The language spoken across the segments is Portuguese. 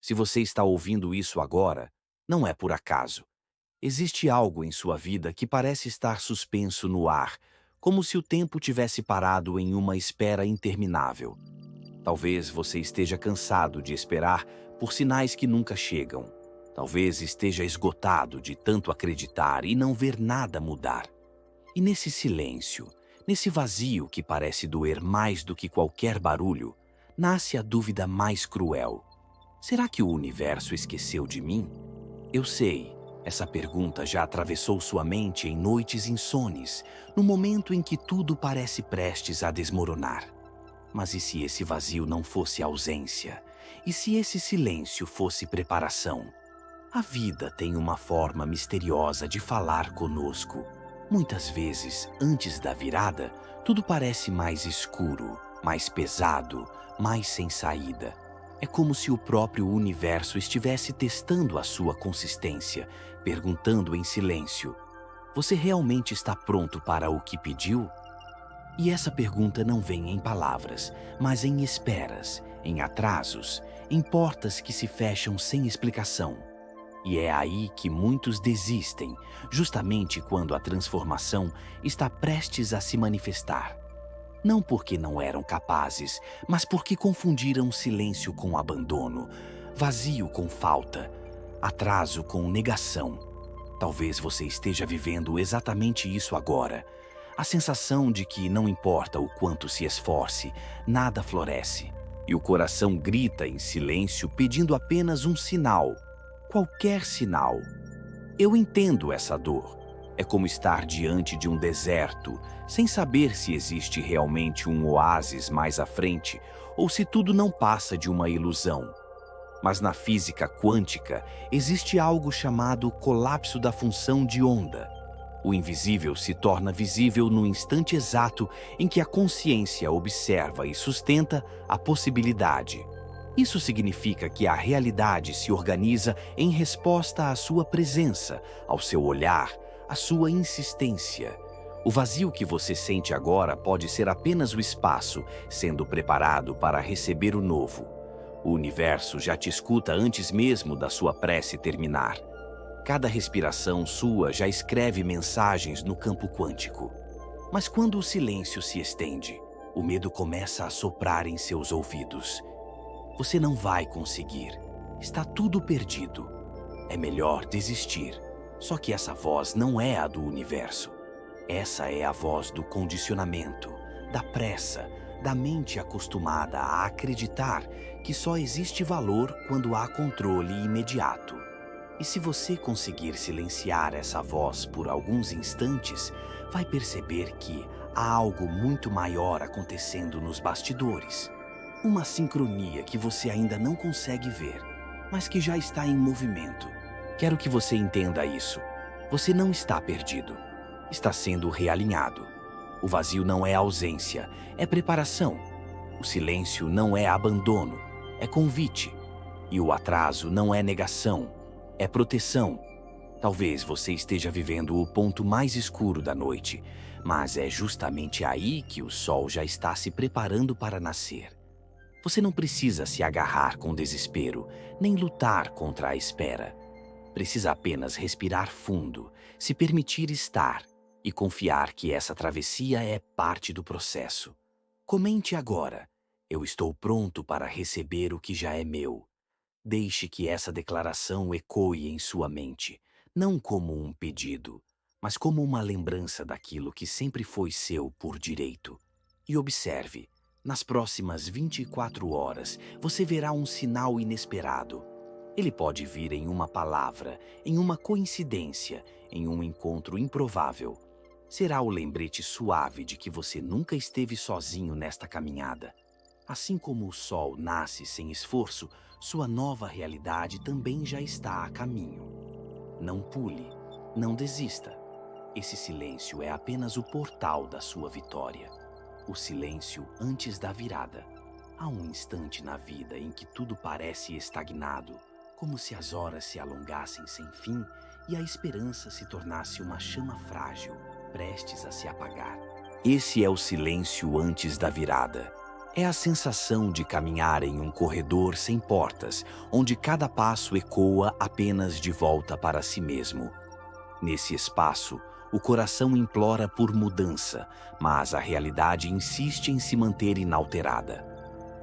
Se você está ouvindo isso agora, não é por acaso. Existe algo em sua vida que parece estar suspenso no ar, como se o tempo tivesse parado em uma espera interminável. Talvez você esteja cansado de esperar por sinais que nunca chegam. Talvez esteja esgotado de tanto acreditar e não ver nada mudar. E nesse silêncio, nesse vazio que parece doer mais do que qualquer barulho, nasce a dúvida mais cruel. Será que o universo esqueceu de mim? Eu sei, essa pergunta já atravessou sua mente em noites insones, no momento em que tudo parece prestes a desmoronar. Mas e se esse vazio não fosse ausência? E se esse silêncio fosse preparação? A vida tem uma forma misteriosa de falar conosco. Muitas vezes, antes da virada, tudo parece mais escuro, mais pesado, mais sem saída. É como se o próprio universo estivesse testando a sua consistência, perguntando em silêncio: você realmente está pronto para o que pediu? E essa pergunta não vem em palavras, mas em esperas, em atrasos, em portas que se fecham sem explicação. E é aí que muitos desistem, justamente quando a transformação está prestes a se manifestar. Não porque não eram capazes, mas porque confundiram silêncio com abandono, vazio com falta, atraso com negação. Talvez você esteja vivendo exatamente isso agora. A sensação de que não importa o quanto se esforce, nada floresce. E o coração grita em silêncio pedindo apenas um sinal. Qualquer sinal. Eu entendo essa dor. É como estar diante de um deserto, sem saber se existe realmente um oásis mais à frente ou se tudo não passa de uma ilusão. Mas na física quântica existe algo chamado colapso da função de onda. O invisível se torna visível no instante exato em que a consciência observa e sustenta a possibilidade. Isso significa que a realidade se organiza em resposta à sua presença, ao seu olhar, à sua insistência. O vazio que você sente agora pode ser apenas o espaço sendo preparado para receber o novo. O universo já te escuta antes mesmo da sua prece terminar. Cada respiração sua já escreve mensagens no campo quântico. Mas quando o silêncio se estende, o medo começa a soprar em seus ouvidos. Você não vai conseguir. Está tudo perdido. É melhor desistir. Só que essa voz não é a do universo. Essa é a voz do condicionamento, da pressa, da mente acostumada a acreditar que só existe valor quando há controle imediato. E se você conseguir silenciar essa voz por alguns instantes, vai perceber que há algo muito maior acontecendo nos bastidores. Uma sincronia que você ainda não consegue ver, mas que já está em movimento. Quero que você entenda isso. Você não está perdido. Está sendo realinhado. O vazio não é ausência, é preparação. O silêncio não é abandono, é convite. E o atraso não é negação, é proteção. Talvez você esteja vivendo o ponto mais escuro da noite, mas é justamente aí que o sol já está se preparando para nascer. Você não precisa se agarrar com desespero, nem lutar contra a espera. Precisa apenas respirar fundo, se permitir estar e confiar que essa travessia é parte do processo. Comente agora: eu estou pronto para receber o que já é meu. Deixe que essa declaração ecoe em sua mente, não como um pedido, mas como uma lembrança daquilo que sempre foi seu por direito. E observe, nas próximas 24 horas, você verá um sinal inesperado. Ele pode vir em uma palavra, em uma coincidência, em um encontro improvável. Será o lembrete suave de que você nunca esteve sozinho nesta caminhada. Assim como o sol nasce sem esforço, sua nova realidade também já está a caminho. Não pule, não desista. Esse silêncio é apenas o portal da sua vitória. O silêncio antes da virada. Há um instante na vida em que tudo parece estagnado, como se as horas se alongassem sem fim e a esperança se tornasse uma chama frágil, prestes a se apagar. Esse é o silêncio antes da virada. É a sensação de caminhar em um corredor sem portas, onde cada passo ecoa apenas de volta para si mesmo. Nesse espaço, o coração implora por mudança, mas a realidade insiste em se manter inalterada.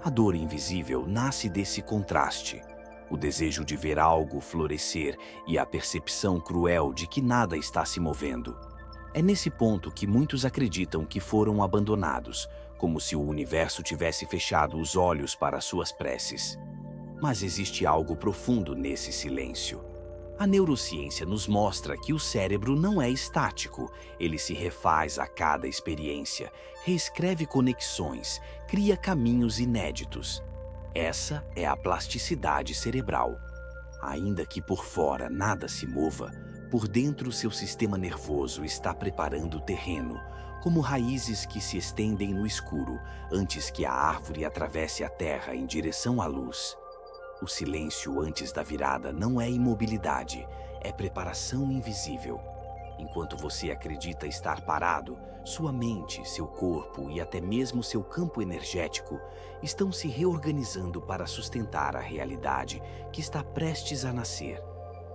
A dor invisível nasce desse contraste. O desejo de ver algo florescer e a percepção cruel de que nada está se movendo. É nesse ponto que muitos acreditam que foram abandonados, como se o universo tivesse fechado os olhos para suas preces. Mas existe algo profundo nesse silêncio. A neurociência nos mostra que o cérebro não é estático, ele se refaz a cada experiência, reescreve conexões, cria caminhos inéditos. Essa é a plasticidade cerebral. Ainda que por fora nada se mova, por dentro seu sistema nervoso está preparando o terreno, como raízes que se estendem no escuro antes que a árvore atravesse a terra em direção à luz. O silêncio antes da virada não é imobilidade, é preparação invisível. Enquanto você acredita estar parado, sua mente, seu corpo e até mesmo seu campo energético estão se reorganizando para sustentar a realidade que está prestes a nascer.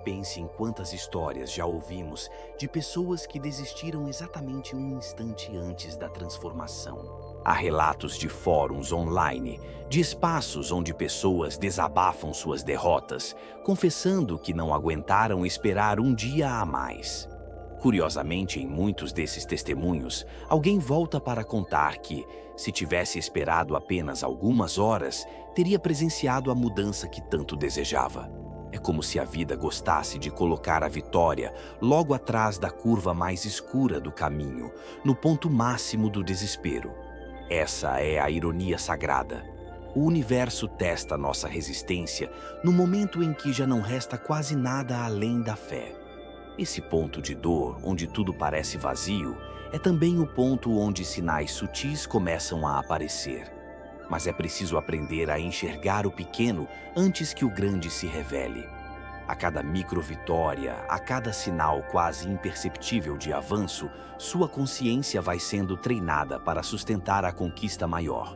Pense em quantas histórias já ouvimos de pessoas que desistiram exatamente um instante antes da transformação. Há relatos de fóruns online, de espaços onde pessoas desabafam suas derrotas, confessando que não aguentaram esperar um dia a mais. Curiosamente, em muitos desses testemunhos, alguém volta para contar que, se tivesse esperado apenas algumas horas, teria presenciado a mudança que tanto desejava. É como se a vida gostasse de colocar a vitória logo atrás da curva mais escura do caminho, no ponto máximo do desespero. Essa é a ironia sagrada. O universo testa nossa resistência no momento em que já não resta quase nada além da fé. Esse ponto de dor, onde tudo parece vazio, é também o ponto onde sinais sutis começam a aparecer. Mas é preciso aprender a enxergar o pequeno antes que o grande se revele. A cada micro-vitória, a cada sinal quase imperceptível de avanço, sua consciência vai sendo treinada para sustentar a conquista maior.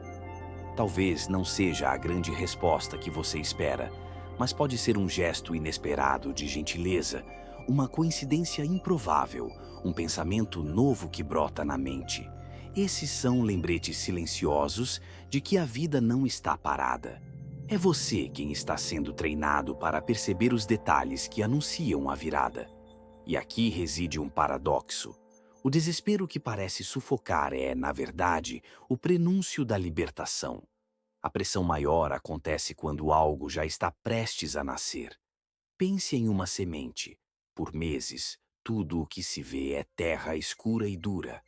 Talvez não seja a grande resposta que você espera, mas pode ser um gesto inesperado de gentileza, uma coincidência improvável, um pensamento novo que brota na mente. Esses são lembretes silenciosos de que a vida não está parada. É você quem está sendo treinado para perceber os detalhes que anunciam a virada. E aqui reside um paradoxo. O desespero que parece sufocar é, na verdade, o prenúncio da libertação. A pressão maior acontece quando algo já está prestes a nascer. Pense em uma semente. Por meses, tudo o que se vê é terra escura e dura.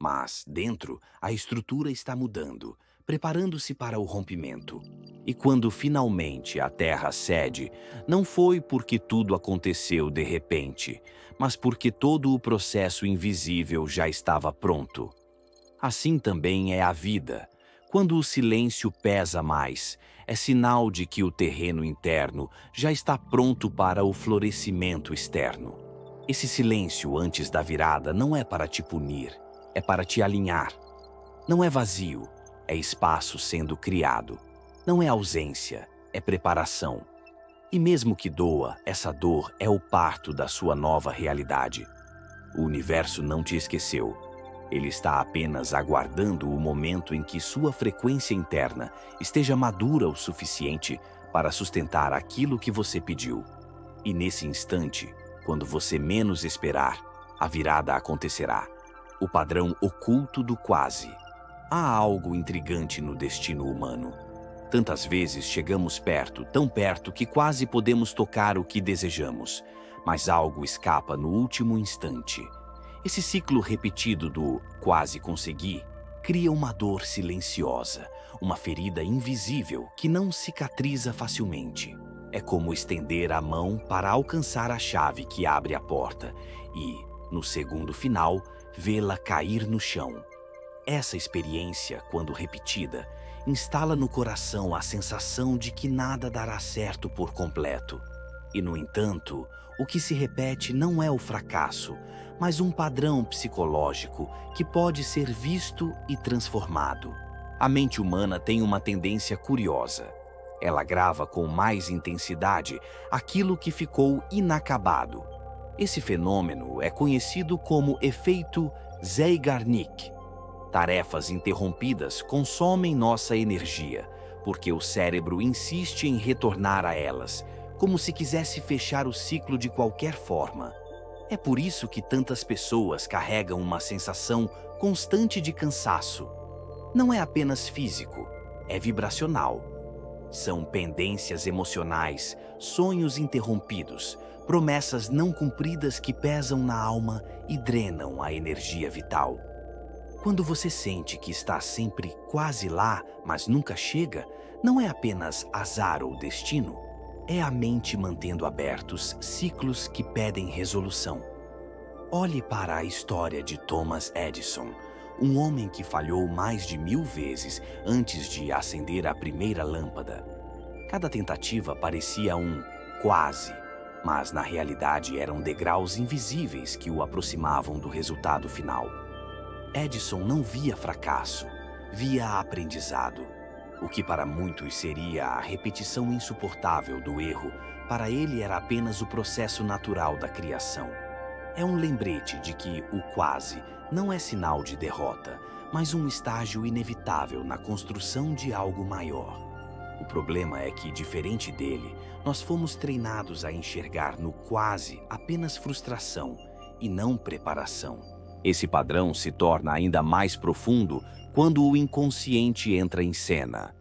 Mas, dentro, a estrutura está mudando, preparando-se para o rompimento. E quando finalmente a terra cede, não foi porque tudo aconteceu de repente, mas porque todo o processo invisível já estava pronto. Assim também é a vida. Quando o silêncio pesa mais, é sinal de que o terreno interno já está pronto para o florescimento externo. Esse silêncio antes da virada não é para te punir, é para te alinhar. Não é vazio, é espaço sendo criado. Não é ausência, é preparação. E mesmo que doa, essa dor é o parto da sua nova realidade. O universo não te esqueceu. Ele está apenas aguardando o momento em que sua frequência interna esteja madura o suficiente para sustentar aquilo que você pediu. E nesse instante, quando você menos esperar, a virada acontecerá. O padrão oculto do quase. Há algo intrigante no destino humano. Tantas vezes chegamos perto, tão perto que quase podemos tocar o que desejamos, mas algo escapa no último instante. Esse ciclo repetido do quase consegui cria uma dor silenciosa, uma ferida invisível que não cicatriza facilmente. É como estender a mão para alcançar a chave que abre a porta e, no segundo final, vê-la cair no chão. Essa experiência, quando repetida, instala no coração a sensação de que nada dará certo por completo. E, no entanto, o que se repete não é o fracasso, mas um padrão psicológico que pode ser visto e transformado. A mente humana tem uma tendência curiosa. Ela grava com mais intensidade aquilo que ficou inacabado. Esse fenômeno é conhecido como efeito Zeigarnik. Tarefas interrompidas consomem nossa energia, porque o cérebro insiste em retornar a elas, como se quisesse fechar o ciclo de qualquer forma. É por isso que tantas pessoas carregam uma sensação constante de cansaço. Não é apenas físico, é vibracional. São pendências emocionais, sonhos interrompidos, promessas não cumpridas que pesam na alma e drenam a energia vital. Quando você sente que está sempre quase lá, mas nunca chega, não é apenas azar ou destino, é a mente mantendo abertos ciclos que pedem resolução. Olhe para a história de Thomas Edison, um homem que falhou mais de 1000 vezes antes de acender a primeira lâmpada. Cada tentativa parecia um quase, mas na realidade eram degraus invisíveis que o aproximavam do resultado final. Edison não via fracasso, via aprendizado. O que para muitos seria a repetição insuportável do erro, para ele era apenas o processo natural da criação. É um lembrete de que o quase não é sinal de derrota, mas um estágio inevitável na construção de algo maior. O problema é que, diferente dele, nós fomos treinados a enxergar no quase apenas frustração e não preparação. Esse padrão se torna ainda mais profundo quando o inconsciente entra em cena.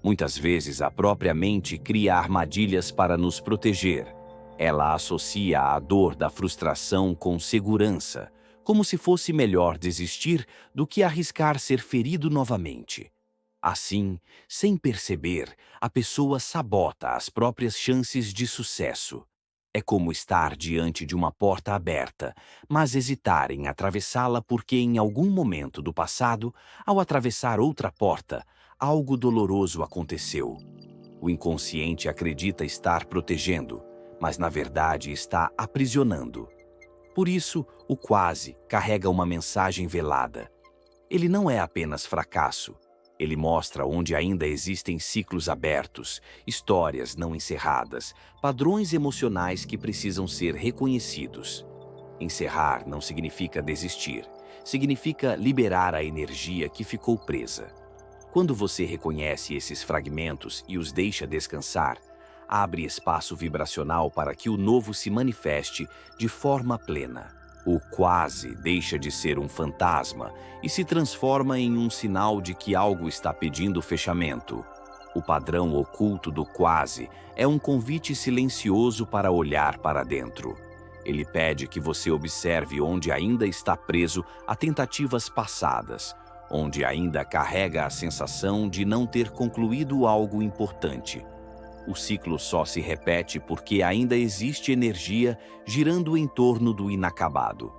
Muitas vezes a própria mente cria armadilhas para nos proteger. Ela associa a dor da frustração com segurança, como se fosse melhor desistir do que arriscar ser ferido novamente. Assim, sem perceber, a pessoa sabota as próprias chances de sucesso. É como estar diante de uma porta aberta, mas hesitar em atravessá-la porque em algum momento do passado, ao atravessar outra porta, algo doloroso aconteceu. O inconsciente acredita estar protegendo, mas na verdade está aprisionando. Por isso, o quase carrega uma mensagem velada. Ele não é apenas fracasso. Ele mostra onde ainda existem ciclos abertos, histórias não encerradas, padrões emocionais que precisam ser reconhecidos. Encerrar não significa desistir, significa liberar a energia que ficou presa. Quando você reconhece esses fragmentos e os deixa descansar, abre espaço vibracional para que o novo se manifeste de forma plena. O quase deixa de ser um fantasma e se transforma em um sinal de que algo está pedindo fechamento. O padrão oculto do quase é um convite silencioso para olhar para dentro. Ele pede que você observe onde ainda está preso a tentativas passadas, onde ainda carrega a sensação de não ter concluído algo importante. O ciclo só se repete porque ainda existe energia girando em torno do inacabado.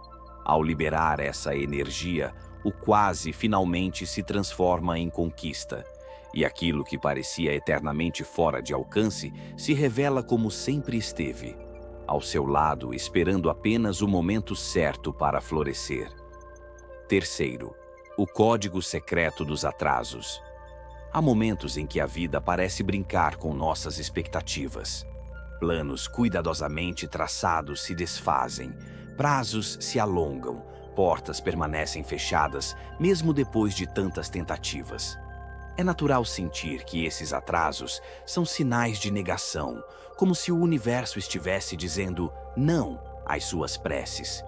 Ao liberar essa energia, o quase finalmente se transforma em conquista. E aquilo que parecia eternamente fora de alcance se revela como sempre esteve, ao seu lado, esperando apenas o momento certo para florescer. Terceiro, o código secreto dos atrasos. Há momentos em que a vida parece brincar com nossas expectativas. Planos cuidadosamente traçados se desfazem, prazos se alongam, portas permanecem fechadas, mesmo depois de tantas tentativas. É natural sentir que esses atrasos são sinais de negação, como se o universo estivesse dizendo não às suas preces.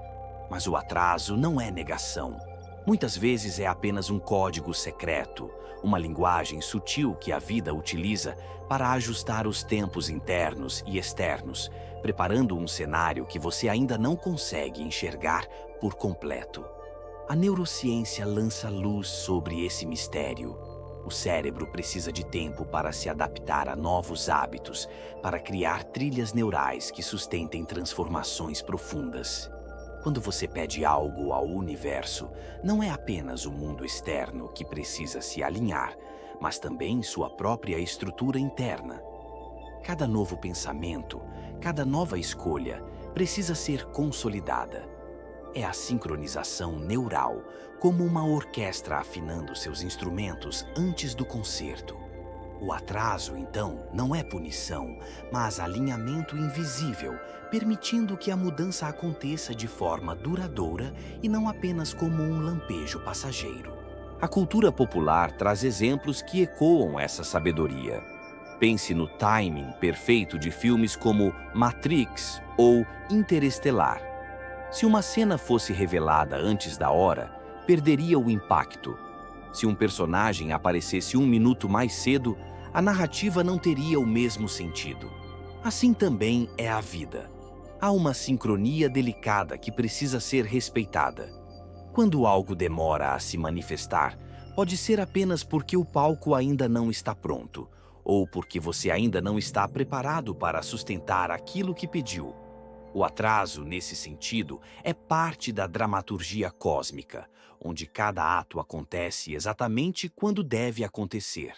Mas o atraso não é negação. Muitas vezes é apenas um código secreto, uma linguagem sutil que a vida utiliza para ajustar os tempos internos e externos, preparando um cenário que você ainda não consegue enxergar por completo. A neurociência lança luz sobre esse mistério. O cérebro precisa de tempo para se adaptar a novos hábitos, para criar trilhas neurais que sustentem transformações profundas. Quando você pede algo ao universo, não é apenas o mundo externo que precisa se alinhar, mas também sua própria estrutura interna. Cada novo pensamento, cada nova escolha precisa ser consolidada. É a sincronização neural, como uma orquestra afinando seus instrumentos antes do concerto. O atraso, então, não é punição, mas alinhamento invisível, permitindo que a mudança aconteça de forma duradoura e não apenas como um lampejo passageiro. A cultura popular traz exemplos que ecoam essa sabedoria. Pense no timing perfeito de filmes como Matrix ou Interestelar. Se uma cena fosse revelada antes da hora, perderia o impacto. Se um personagem aparecesse um minuto mais cedo, a narrativa não teria o mesmo sentido. Assim também é a vida. Há uma sincronia delicada que precisa ser respeitada. Quando algo demora a se manifestar, pode ser apenas porque o palco ainda não está pronto, ou porque você ainda não está preparado para sustentar aquilo que pediu. O atraso, nesse sentido, é parte da dramaturgia cósmica, onde cada ato acontece exatamente quando deve acontecer.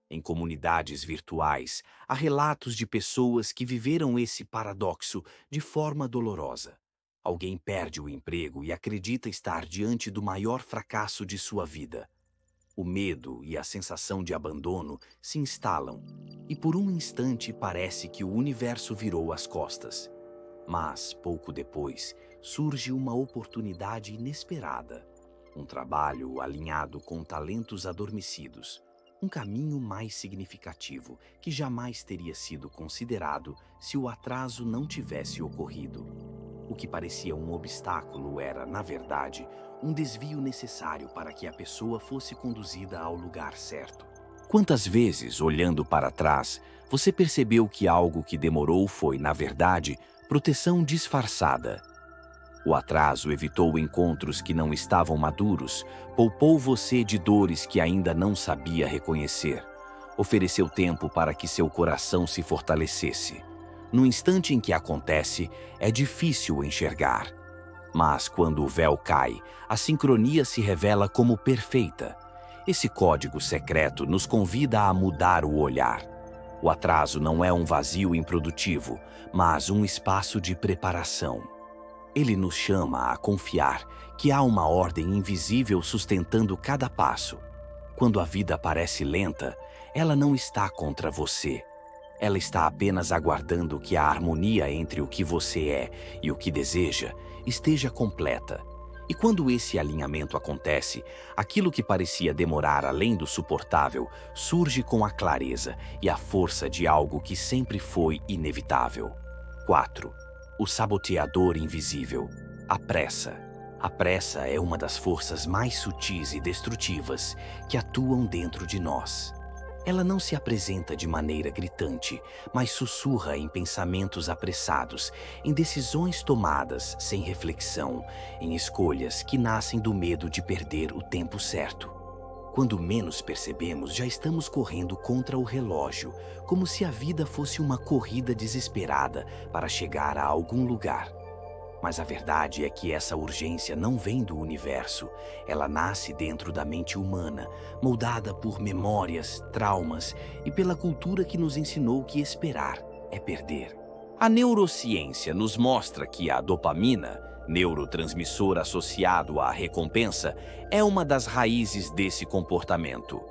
Em comunidades virtuais, há relatos de pessoas que viveram esse paradoxo de forma dolorosa. Alguém perde o emprego e acredita estar diante do maior fracasso de sua vida. O medo e a sensação de abandono se instalam, e por um instante parece que o universo virou as costas. Mas, pouco depois, surge uma oportunidade inesperada. Um trabalho alinhado com talentos adormecidos. Um caminho mais significativo que jamais teria sido considerado se o atraso não tivesse ocorrido. O que parecia um obstáculo era, na verdade, um desvio necessário para que a pessoa fosse conduzida ao lugar certo. Quantas vezes, olhando para trás, você percebeu que algo que demorou foi, na verdade, proteção disfarçada? O atraso evitou encontros que não estavam maduros, poupou você de dores que ainda não sabia reconhecer. Ofereceu tempo para que seu coração se fortalecesse. No instante em que acontece, é difícil enxergar. Mas quando o véu cai, a sincronia se revela como perfeita. Esse código secreto nos convida a mudar o olhar. O atraso não é um vazio improdutivo, mas um espaço de preparação. Ele nos chama a confiar que há uma ordem invisível sustentando cada passo. Quando a vida parece lenta, ela não está contra você. Ela está apenas aguardando que a harmonia entre o que você é e o que deseja esteja completa. E quando esse alinhamento acontece, aquilo que parecia demorar além do suportável surge com a clareza e a força de algo que sempre foi inevitável. 4. O saboteador invisível. A pressa. A pressa é uma das forças mais sutis e destrutivas que atuam dentro de nós. Ela não se apresenta de maneira gritante, mas sussurra em pensamentos apressados, em decisões tomadas sem reflexão, em escolhas que nascem do medo de perder o tempo certo. Quando menos percebemos, já estamos correndo contra o relógio, como se a vida fosse uma corrida desesperada para chegar a algum lugar. Mas a verdade é que essa urgência não vem do universo. Ela nasce dentro da mente humana, moldada por memórias, traumas e pela cultura que nos ensinou que esperar é perder. A neurociência nos mostra que a dopamina, neurotransmissor associado à recompensa, é uma das raízes desse comportamento.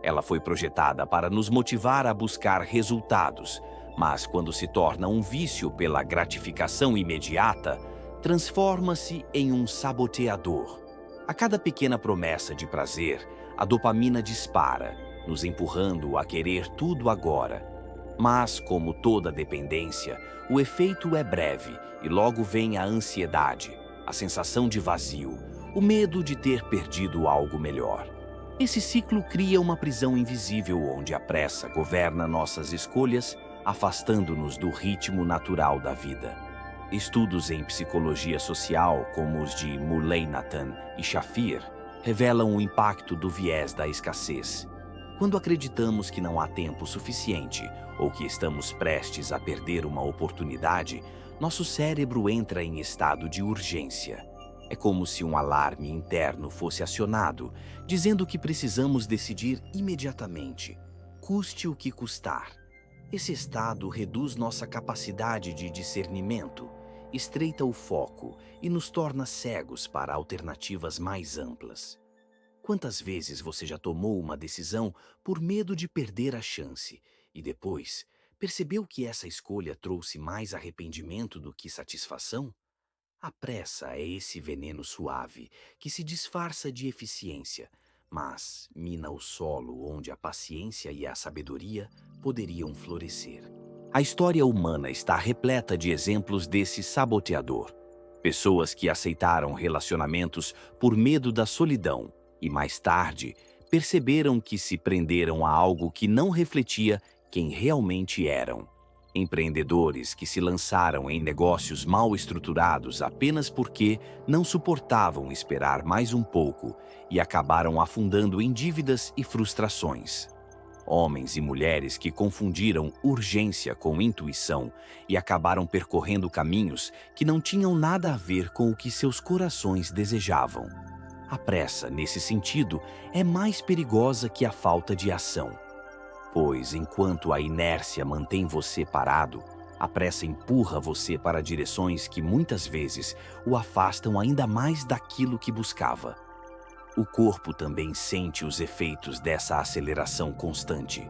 Ela foi projetada para nos motivar a buscar resultados, mas quando se torna um vício pela gratificação imediata, transforma-se em um saboteador. A cada pequena promessa de prazer, a dopamina dispara, nos empurrando a querer tudo agora. Mas, como toda dependência, o efeito é breve e logo vem a ansiedade, a sensação de vazio, o medo de ter perdido algo melhor. Esse ciclo cria uma prisão invisível onde a pressa governa nossas escolhas, afastando-nos do ritmo natural da vida. Estudos em psicologia social, como os de Mullainathan e Shafir, revelam o impacto do viés da escassez. Quando acreditamos que não há tempo suficiente ou que estamos prestes a perder uma oportunidade, nosso cérebro entra em estado de urgência. É como se um alarme interno fosse acionado, dizendo que precisamos decidir imediatamente, custe o que custar. Esse estado reduz nossa capacidade de discernimento estreita o foco e nos torna cegos para alternativas mais amplas. Quantas vezes você já tomou uma decisão por medo de perder a chance e depois percebeu que essa escolha trouxe mais arrependimento do que satisfação? A pressa é esse veneno suave que se disfarça de eficiência, mas mina o solo onde a paciência e a sabedoria poderiam florescer. A história humana está repleta de exemplos desse saboteador. Pessoas que aceitaram relacionamentos por medo da solidão e, mais tarde, perceberam que se prenderam a algo que não refletia quem realmente eram. Empreendedores que se lançaram em negócios mal estruturados apenas porque não suportavam esperar mais um pouco e acabaram afundando em dívidas e frustrações. Homens e mulheres que confundiram urgência com intuição e acabaram percorrendo caminhos que não tinham nada a ver com o que seus corações desejavam. A pressa, nesse sentido, é mais perigosa que a falta de ação. Pois, enquanto a inércia mantém você parado, a pressa empurra você para direções que muitas vezes o afastam ainda mais daquilo que buscava. O corpo também sente os efeitos dessa aceleração constante.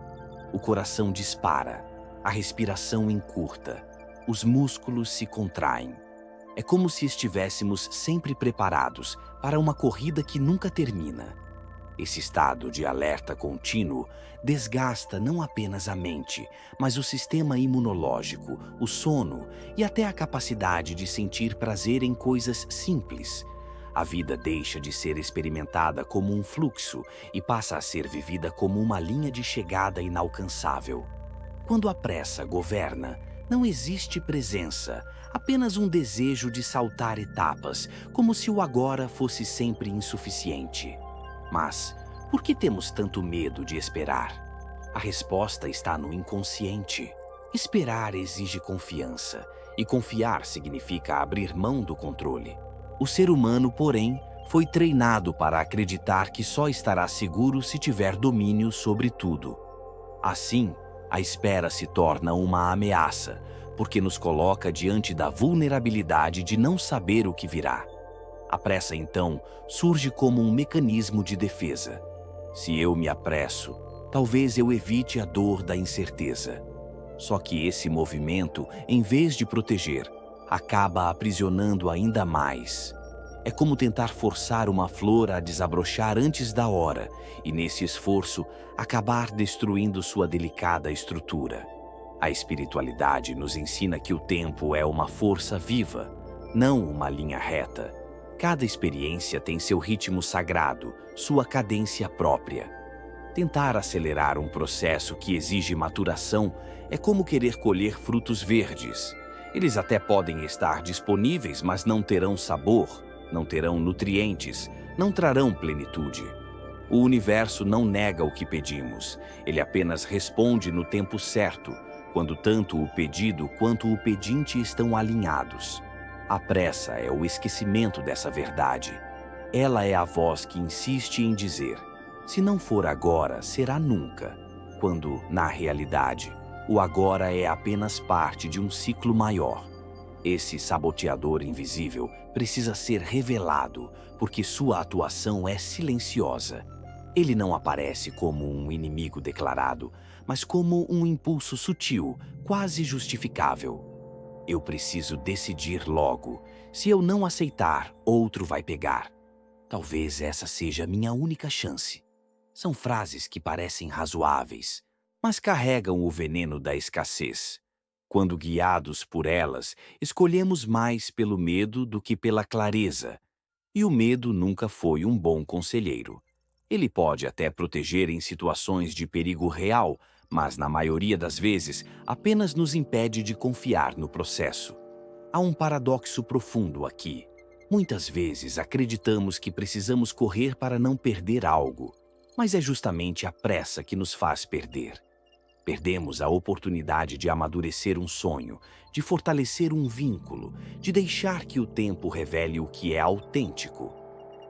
O coração dispara, a respiração encurta, os músculos se contraem. É como se estivéssemos sempre preparados para uma corrida que nunca termina. Esse estado de alerta contínuo desgasta não apenas a mente, mas o sistema imunológico, o sono e até a capacidade de sentir prazer em coisas simples. A vida deixa de ser experimentada como um fluxo e passa a ser vivida como uma linha de chegada inalcançável. Quando a pressa governa, não existe presença, apenas um desejo de saltar etapas, como se o agora fosse sempre insuficiente. Mas, por que temos tanto medo de esperar? A resposta está no inconsciente. Esperar exige confiança, e confiar significa abrir mão do controle. O ser humano, porém, foi treinado para acreditar que só estará seguro se tiver domínio sobre tudo. Assim, a espera se torna uma ameaça, porque nos coloca diante da vulnerabilidade de não saber o que virá. A pressa, então, surge como um mecanismo de defesa. Se eu me apresso, talvez eu evite a dor da incerteza. Só que esse movimento, em vez de proteger, acaba aprisionando ainda mais. É como tentar forçar uma flor a desabrochar antes da hora e, nesse esforço, acabar destruindo sua delicada estrutura. A espiritualidade nos ensina que o tempo é uma força viva, não uma linha reta. Cada experiência tem seu ritmo sagrado, sua cadência própria. Tentar acelerar um processo que exige maturação é como querer colher frutos verdes. Eles até podem estar disponíveis, mas não terão sabor, não terão nutrientes, não trarão plenitude. O universo não nega o que pedimos, ele apenas responde no tempo certo, quando tanto o pedido quanto o pedinte estão alinhados. A pressa é o esquecimento dessa verdade. Ela é a voz que insiste em dizer: se não for agora, será nunca, quando, na realidade, o agora é apenas parte de um ciclo maior. Esse saboteador invisível precisa ser revelado, porque sua atuação é silenciosa. Ele não aparece como um inimigo declarado, mas como um impulso sutil, quase justificável. Eu preciso decidir logo. Se eu não aceitar, outro vai pegar. Talvez essa seja a minha única chance. São frases que parecem razoáveis, mas carregam o veneno da escassez. Quando guiados por elas, escolhemos mais pelo medo do que pela clareza. E o medo nunca foi um bom conselheiro. Ele pode até proteger em situações de perigo real, mas na maioria das vezes apenas nos impede de confiar no processo. Há um paradoxo profundo aqui. Muitas vezes acreditamos que precisamos correr para não perder algo, mas é justamente a pressa que nos faz perder. Perdemos a oportunidade de amadurecer um sonho, de fortalecer um vínculo, de deixar que o tempo revele o que é autêntico.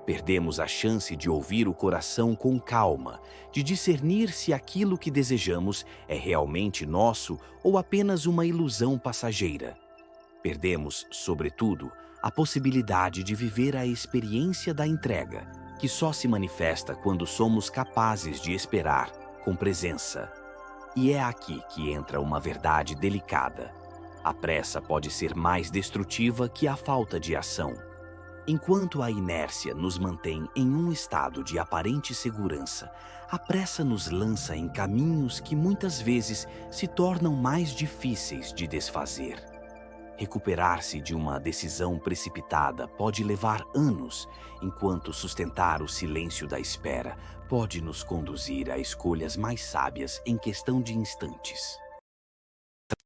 Perdemos a chance de ouvir o coração com calma, de discernir se aquilo que desejamos é realmente nosso ou apenas uma ilusão passageira. Perdemos, sobretudo, a possibilidade de viver a experiência da entrega, que só se manifesta quando somos capazes de esperar com presença. E é aqui que entra uma verdade delicada. A pressa pode ser mais destrutiva que a falta de ação. Enquanto a inércia nos mantém em um estado de aparente segurança, a pressa nos lança em caminhos que muitas vezes se tornam mais difíceis de desfazer. Recuperar-se de uma decisão precipitada pode levar anos, enquanto sustentar o silêncio da espera pode nos conduzir a escolhas mais sábias em questão de instantes.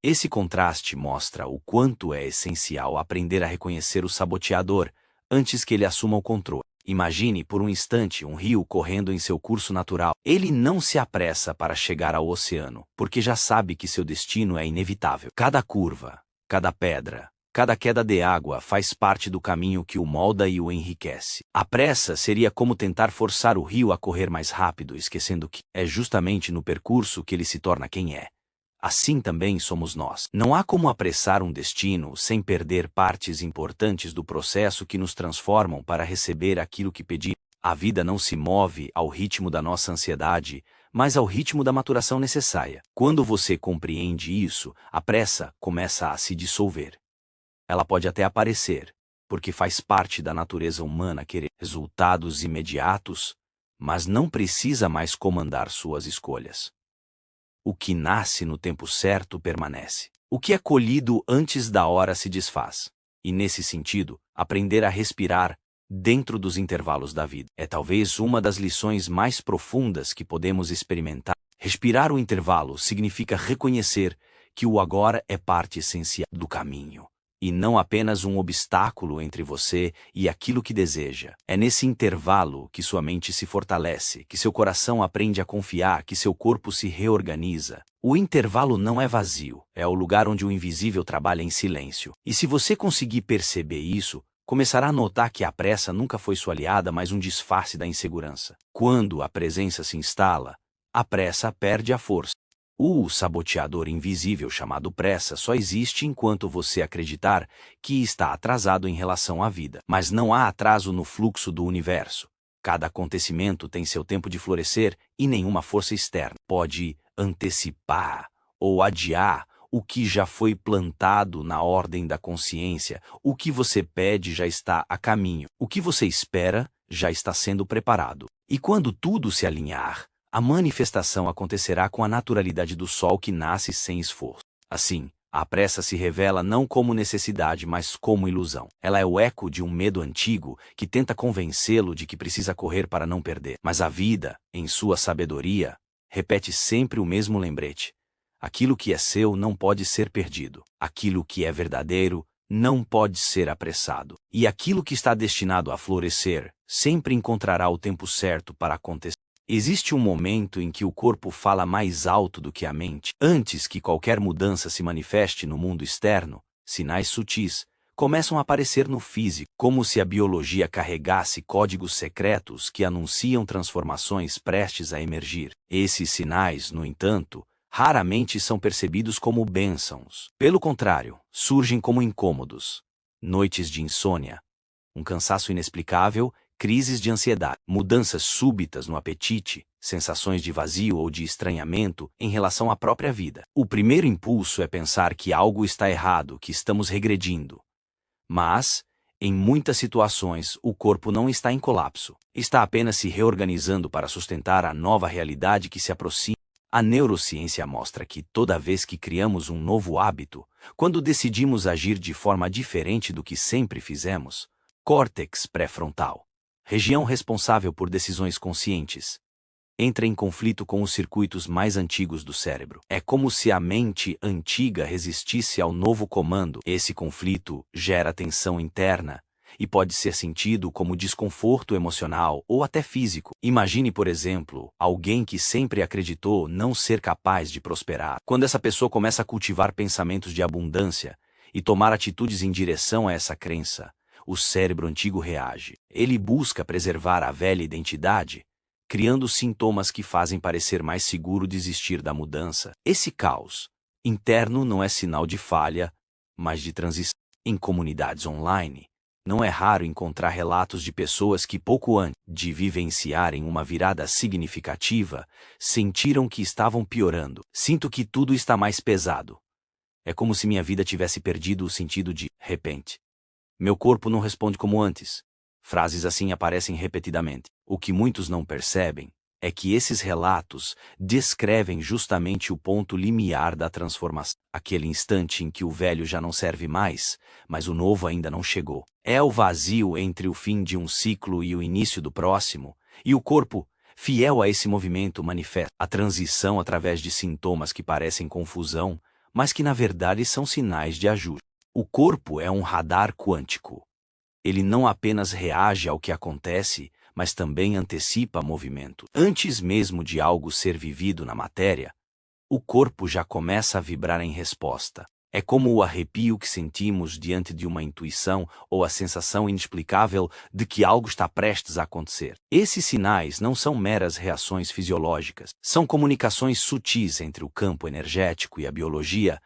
Esse contraste mostra o quanto é essencial aprender a reconhecer o saboteador antes que ele assuma o controle. Imagine por um instante um rio correndo em seu curso natural. Ele não se apressa para chegar ao oceano, porque já sabe que seu destino é inevitável. Cada curva, cada pedra, cada queda de água faz parte do caminho que o molda e o enriquece. A pressa seria como tentar forçar o rio a correr mais rápido, esquecendo que é justamente no percurso que ele se torna quem é. Assim também somos nós. Não há como apressar um destino sem perder partes importantes do processo que nos transformam para receber aquilo que pedimos. A vida não se move ao ritmo da nossa ansiedade, mas ao ritmo da maturação necessária. Quando você compreende isso, a pressa começa a se dissolver. Ela pode até aparecer, porque faz parte da natureza humana querer resultados imediatos, mas não precisa mais comandar suas escolhas. O que nasce no tempo certo permanece. O que é colhido antes da hora se desfaz. E nesse sentido, aprender a respirar dentro dos intervalos da vida é talvez uma das lições mais profundas que podemos experimentar. Respirar o intervalo significa reconhecer que o agora é parte essencial do caminho, e não apenas um obstáculo entre você e aquilo que deseja. É nesse intervalo que sua mente se fortalece, que seu coração aprende a confiar, que seu corpo se reorganiza. O intervalo não é vazio, é o lugar onde o invisível trabalha em silêncio. E se você conseguir perceber isso, começará a notar que a pressa nunca foi sua aliada, mas um disfarce da insegurança. Quando a presença se instala, a pressa perde a força. O saboteador invisível chamado pressa só existe enquanto você acreditar que está atrasado em relação à vida. Mas não há atraso no fluxo do universo. Cada acontecimento tem seu tempo de florescer e nenhuma força externa pode antecipar ou adiar o que já foi plantado na ordem da consciência. O que você pede já está a caminho. O que você espera já está sendo preparado. E quando tudo se alinhar, a manifestação acontecerá com a naturalidade do sol que nasce sem esforço. Assim, a pressa se revela não como necessidade, mas como ilusão. Ela é o eco de um medo antigo que tenta convencê-lo de que precisa correr para não perder. Mas a vida, em sua sabedoria, repete sempre o mesmo lembrete. Aquilo que é seu não pode ser perdido. Aquilo que é verdadeiro não pode ser apressado. E aquilo que está destinado a florescer sempre encontrará o tempo certo para acontecer. Existe um momento em que o corpo fala mais alto do que a mente. Antes que qualquer mudança se manifeste no mundo externo, sinais sutis começam a aparecer no físico, como se a biologia carregasse códigos secretos que anunciam transformações prestes a emergir. Esses sinais, no entanto, raramente são percebidos como bênçãos. Pelo contrário, surgem como incômodos. Noites de insônia, um cansaço inexplicável, crises de ansiedade, mudanças súbitas no apetite, sensações de vazio ou de estranhamento em relação à própria vida. O primeiro impulso é pensar que algo está errado, que estamos regredindo. Mas, em muitas situações, o corpo não está em colapso. Está apenas se reorganizando para sustentar a nova realidade que se aproxima. A neurociência mostra que toda vez que criamos um novo hábito, quando decidimos agir de forma diferente do que sempre fizemos, córtex pré-frontal, região responsável por decisões conscientes, entra em conflito com os circuitos mais antigos do cérebro. É como se a mente antiga resistisse ao novo comando. Esse conflito gera tensão interna e pode ser sentido como desconforto emocional ou até físico. Imagine, por exemplo, alguém que sempre acreditou não ser capaz de prosperar. Quando essa pessoa começa a cultivar pensamentos de abundância e tomar atitudes em direção a essa crença, o cérebro antigo reage. Ele busca preservar a velha identidade, criando sintomas que fazem parecer mais seguro desistir da mudança. Esse caos interno não é sinal de falha, mas de transição. Em comunidades online, não é raro encontrar relatos de pessoas que pouco antes de vivenciarem uma virada significativa, sentiram que estavam piorando. Sinto que tudo está mais pesado. É como se minha vida tivesse perdido o sentido de repente. Meu corpo não responde como antes. Frases assim aparecem repetidamente. O que muitos não percebem é que esses relatos descrevem justamente o ponto limiar da transformação. Aquele instante em que o velho já não serve mais, mas o novo ainda não chegou. É o vazio entre o fim de um ciclo e o início do próximo, e o corpo, fiel a esse movimento, manifesta a transição através de sintomas que parecem confusão, mas que na verdade são sinais de ajuste. O corpo é um radar quântico. Ele não apenas reage ao que acontece, mas também antecipa movimento. Antes mesmo de algo ser vivido na matéria, o corpo já começa a vibrar em resposta. É como o arrepio que sentimos diante de uma intuição ou a sensação inexplicável de que algo está prestes a acontecer. Esses sinais não são meras reações fisiológicas, são comunicações sutis entre o campo energético e a biologia,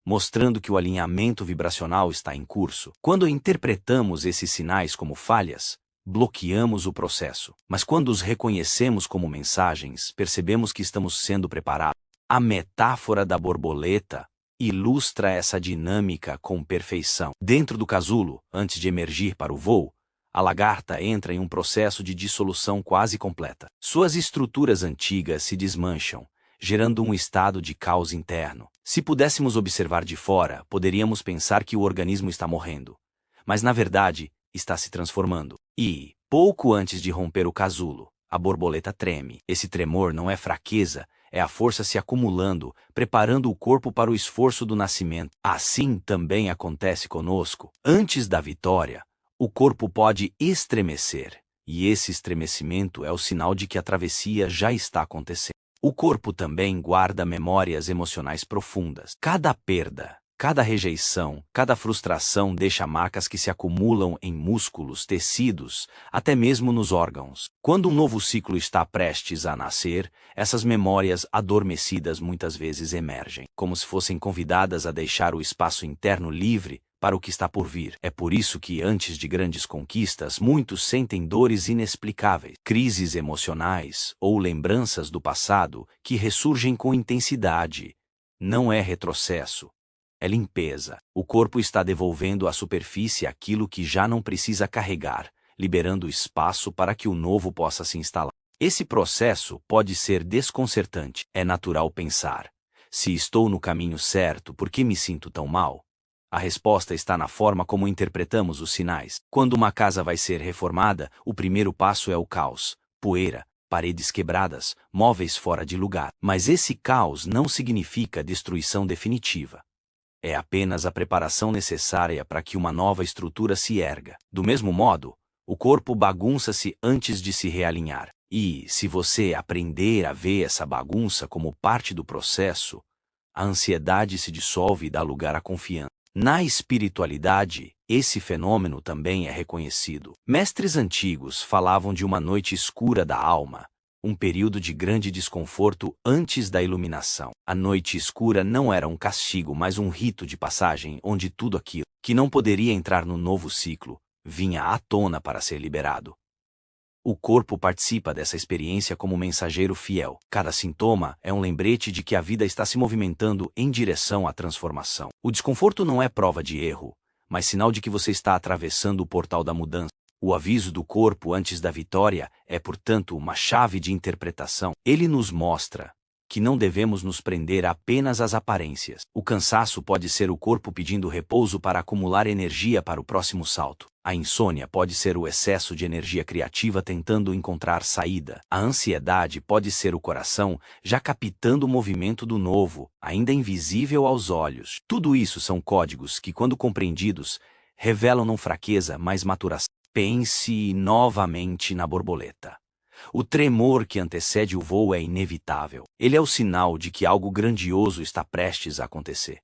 mostrando que o alinhamento vibracional está em curso. Quando interpretamos esses sinais como falhas, bloqueamos o processo. Mas quando os reconhecemos como mensagens, percebemos que estamos sendo preparados. A metáfora da borboleta ilustra essa dinâmica com perfeição. Dentro do casulo, antes de emergir para o voo, a lagarta entra em um processo de dissolução quase completa. Suas estruturas antigas se desmancham, gerando um estado de caos interno. Se pudéssemos observar de fora, poderíamos pensar que o organismo está morrendo. Mas, na verdade, está se transformando. E, pouco antes de romper o casulo, a borboleta treme. Esse tremor não é fraqueza, é a força se acumulando, preparando o corpo para o esforço do nascimento. Assim também acontece conosco. Antes da vitória, o corpo pode estremecer, e esse estremecimento é o sinal de que a travessia já está acontecendo. O corpo também guarda memórias emocionais profundas. Cada perda, cada rejeição, cada frustração deixa marcas que se acumulam em músculos, tecidos, até mesmo nos órgãos. Quando um novo ciclo está prestes a nascer, essas memórias adormecidas muitas vezes emergem, como se fossem convidadas a deixar o espaço interno livre para o que está por vir. É por isso que, antes de grandes conquistas, muitos sentem dores inexplicáveis, crises emocionais ou lembranças do passado que ressurgem com intensidade. Não é retrocesso, é limpeza. O corpo está devolvendo à superfície aquilo que já não precisa carregar, liberando espaço para que o novo possa se instalar. Esse processo pode ser desconcertante. É natural pensar: se estou no caminho certo, por que me sinto tão mal? A resposta está na forma como interpretamos os sinais. Quando uma casa vai ser reformada, o primeiro passo é o caos: poeira, paredes quebradas, móveis fora de lugar. Mas esse caos não significa destruição definitiva. É apenas a preparação necessária para que uma nova estrutura se erga. Do mesmo modo, o corpo bagunça-se antes de se realinhar. E, se você aprender a ver essa bagunça como parte do processo, a ansiedade se dissolve e dá lugar à confiança. Na espiritualidade, esse fenômeno também é reconhecido. Mestres antigos falavam de uma noite escura da alma, um período de grande desconforto antes da iluminação. A noite escura não era um castigo, mas um rito de passagem onde tudo aquilo que não poderia entrar no novo ciclo vinha à tona para ser liberado. O corpo participa dessa experiência como mensageiro fiel. Cada sintoma é um lembrete de que a vida está se movimentando em direção à transformação. O desconforto não é prova de erro, mas sinal de que você está atravessando o portal da mudança. O aviso do corpo antes da vitória é, portanto, uma chave de interpretação. Ele nos mostra que não devemos nos prender apenas às aparências. O cansaço pode ser o corpo pedindo repouso para acumular energia para o próximo salto. A insônia pode ser o excesso de energia criativa tentando encontrar saída. A ansiedade pode ser o coração já captando o movimento do novo, ainda invisível aos olhos. Tudo isso são códigos que, quando compreendidos, revelam não fraqueza, mas maturação. Pense novamente na borboleta. O tremor que antecede o voo é inevitável. Ele é o sinal de que algo grandioso está prestes a acontecer.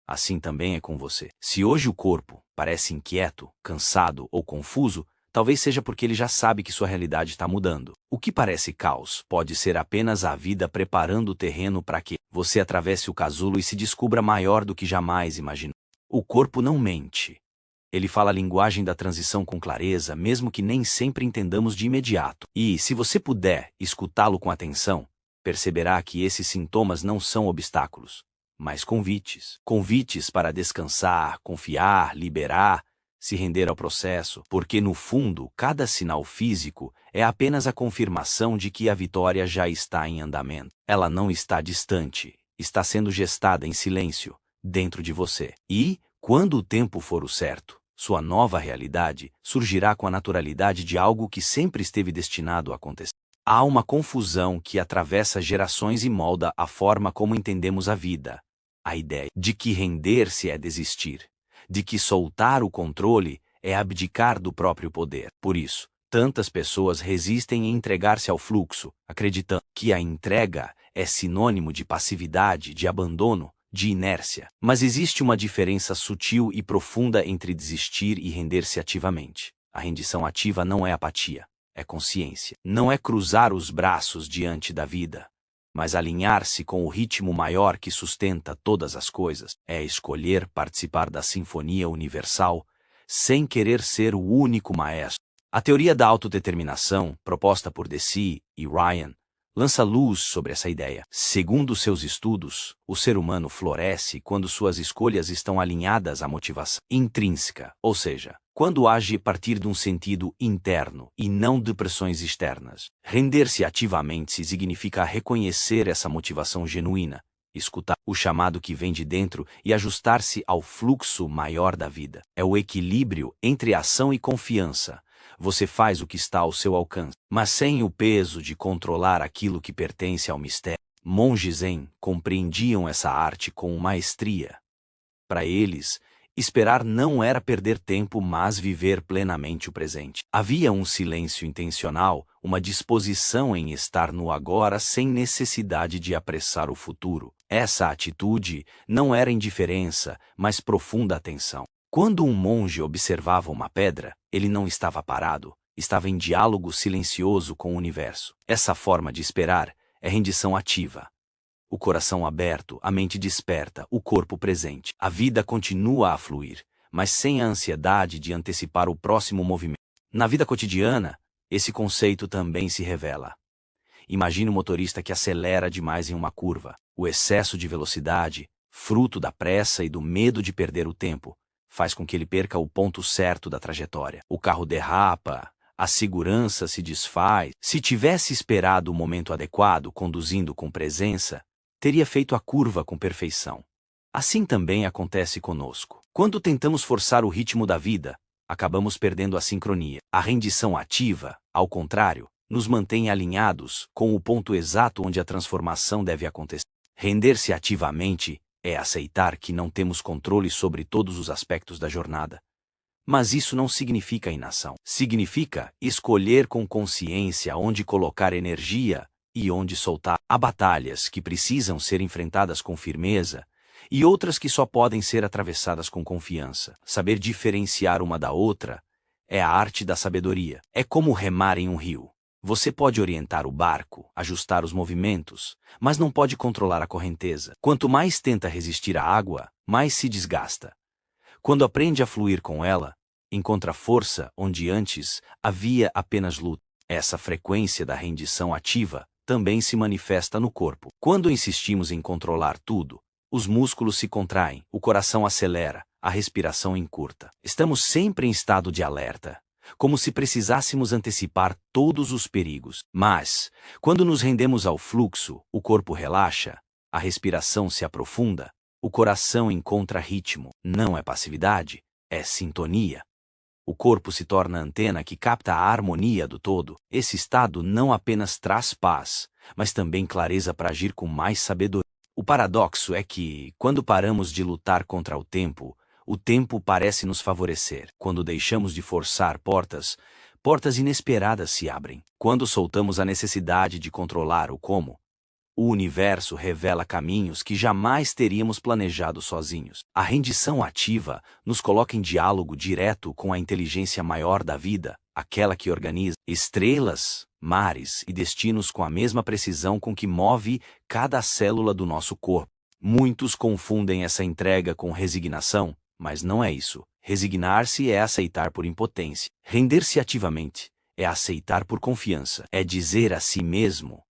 Assim também é com você. Se hoje o corpo parece inquieto, cansado ou confuso, talvez seja porque ele já sabe que sua realidade está mudando. O que parece caos pode ser apenas a vida preparando o terreno para que você atravesse o casulo e se descubra maior do que jamais imaginou. O corpo não mente. Ele fala a linguagem da transição com clareza, mesmo que nem sempre entendamos de imediato. E, se você puder escutá-lo com atenção, perceberá que esses sintomas não são obstáculos, mas convites. Convites para descansar, confiar, liberar, se render ao processo, porque no fundo, cada sinal físico é apenas a confirmação de que a vitória já está em andamento. Ela não está distante, está sendo gestada em silêncio, dentro de você. E, quando o tempo for o certo, sua nova realidade surgirá com a naturalidade de algo que sempre esteve destinado a acontecer. Há uma confusão que atravessa gerações e molda a forma como entendemos a vida. A ideia de que render-se é desistir, de que soltar o controle é abdicar do próprio poder. Por isso, tantas pessoas resistem em entregar-se ao fluxo, acreditando que a entrega é sinônimo de passividade, de abandono, de inércia. Mas existe uma diferença sutil e profunda entre desistir e render-se ativamente. A rendição ativa não é apatia, é consciência. Não é cruzar os braços diante da vida, mas alinhar-se com o ritmo maior que sustenta todas as coisas. É escolher participar da sinfonia universal, sem querer ser o único maestro. A teoria da autodeterminação, proposta por Deci e Ryan, lança luz sobre essa ideia. Segundo seus estudos, o ser humano floresce quando suas escolhas estão alinhadas à motivação intrínseca, ou seja, quando age a partir de um sentido interno e não de pressões externas. Render-se ativamente significa reconhecer essa motivação genuína, escutar o chamado que vem de dentro e ajustar-se ao fluxo maior da vida. É o equilíbrio entre ação e confiança. Você faz o que está ao seu alcance, mas sem o peso de controlar aquilo que pertence ao mistério. Monges Zen compreendiam essa arte com maestria. Para eles, esperar não era perder tempo, mas viver plenamente o presente. Havia um silêncio intencional, uma disposição em estar no agora sem necessidade de apressar o futuro. Essa atitude não era indiferença, mas profunda atenção. Quando um monge observava uma pedra, ele não estava parado, estava em diálogo silencioso com o universo. Essa forma de esperar é rendição ativa. O coração aberto, a mente desperta, o corpo presente. A vida continua a fluir, mas sem a ansiedade de antecipar o próximo movimento. Na vida cotidiana, esse conceito também se revela. Imagine um motorista que acelera demais em uma curva. O excesso de velocidade, fruto da pressa e do medo de perder o tempo, faz com que ele perca o ponto certo da trajetória. O carro derrapa, a segurança se desfaz. Se tivesse esperado o momento adequado, conduzindo com presença, teria feito a curva com perfeição. Assim também acontece conosco. Quando tentamos forçar o ritmo da vida, acabamos perdendo a sincronia. A rendição ativa, ao contrário, nos mantém alinhados com o ponto exato onde a transformação deve acontecer. Render-se ativamente é aceitar que não temos controle sobre todos os aspectos da jornada. Mas isso não significa inação. Significa escolher com consciência onde colocar energia e onde soltar. Há batalhas que precisam ser enfrentadas com firmeza e outras que só podem ser atravessadas com confiança. Saber diferenciar uma da outra é a arte da sabedoria. É como remar em um rio. Você pode orientar o barco, ajustar os movimentos, mas não pode controlar a correnteza. Quanto mais tenta resistir à água, mais se desgasta. Quando aprende a fluir com ela, encontra força onde antes havia apenas luta. Essa frequência da rendição ativa também se manifesta no corpo. Quando insistimos em controlar tudo, os músculos se contraem, o coração acelera, a respiração encurta. Estamos sempre em estado de alerta, como se precisássemos antecipar todos os perigos. Mas, quando nos rendemos ao fluxo, o corpo relaxa, a respiração se aprofunda, o coração encontra ritmo. Não é passividade, é sintonia. O corpo se torna a antena que capta a harmonia do todo. Esse estado não apenas traz paz, mas também clareza para agir com mais sabedoria. O paradoxo é que, quando paramos de lutar contra o tempo parece nos favorecer. Quando deixamos de forçar portas inesperadas se abrem. Quando soltamos a necessidade de controlar o como, o universo revela caminhos que jamais teríamos planejado sozinhos. A rendição ativa nos coloca em diálogo direto com a inteligência maior da vida, aquela que organiza estrelas, mares e destinos com a mesma precisão com que move cada célula do nosso corpo. Muitos confundem essa entrega com resignação, Mas não é isso. Resignar-se é aceitar por impotência. Render-se ativamente é aceitar por confiança. É dizer a si mesmo: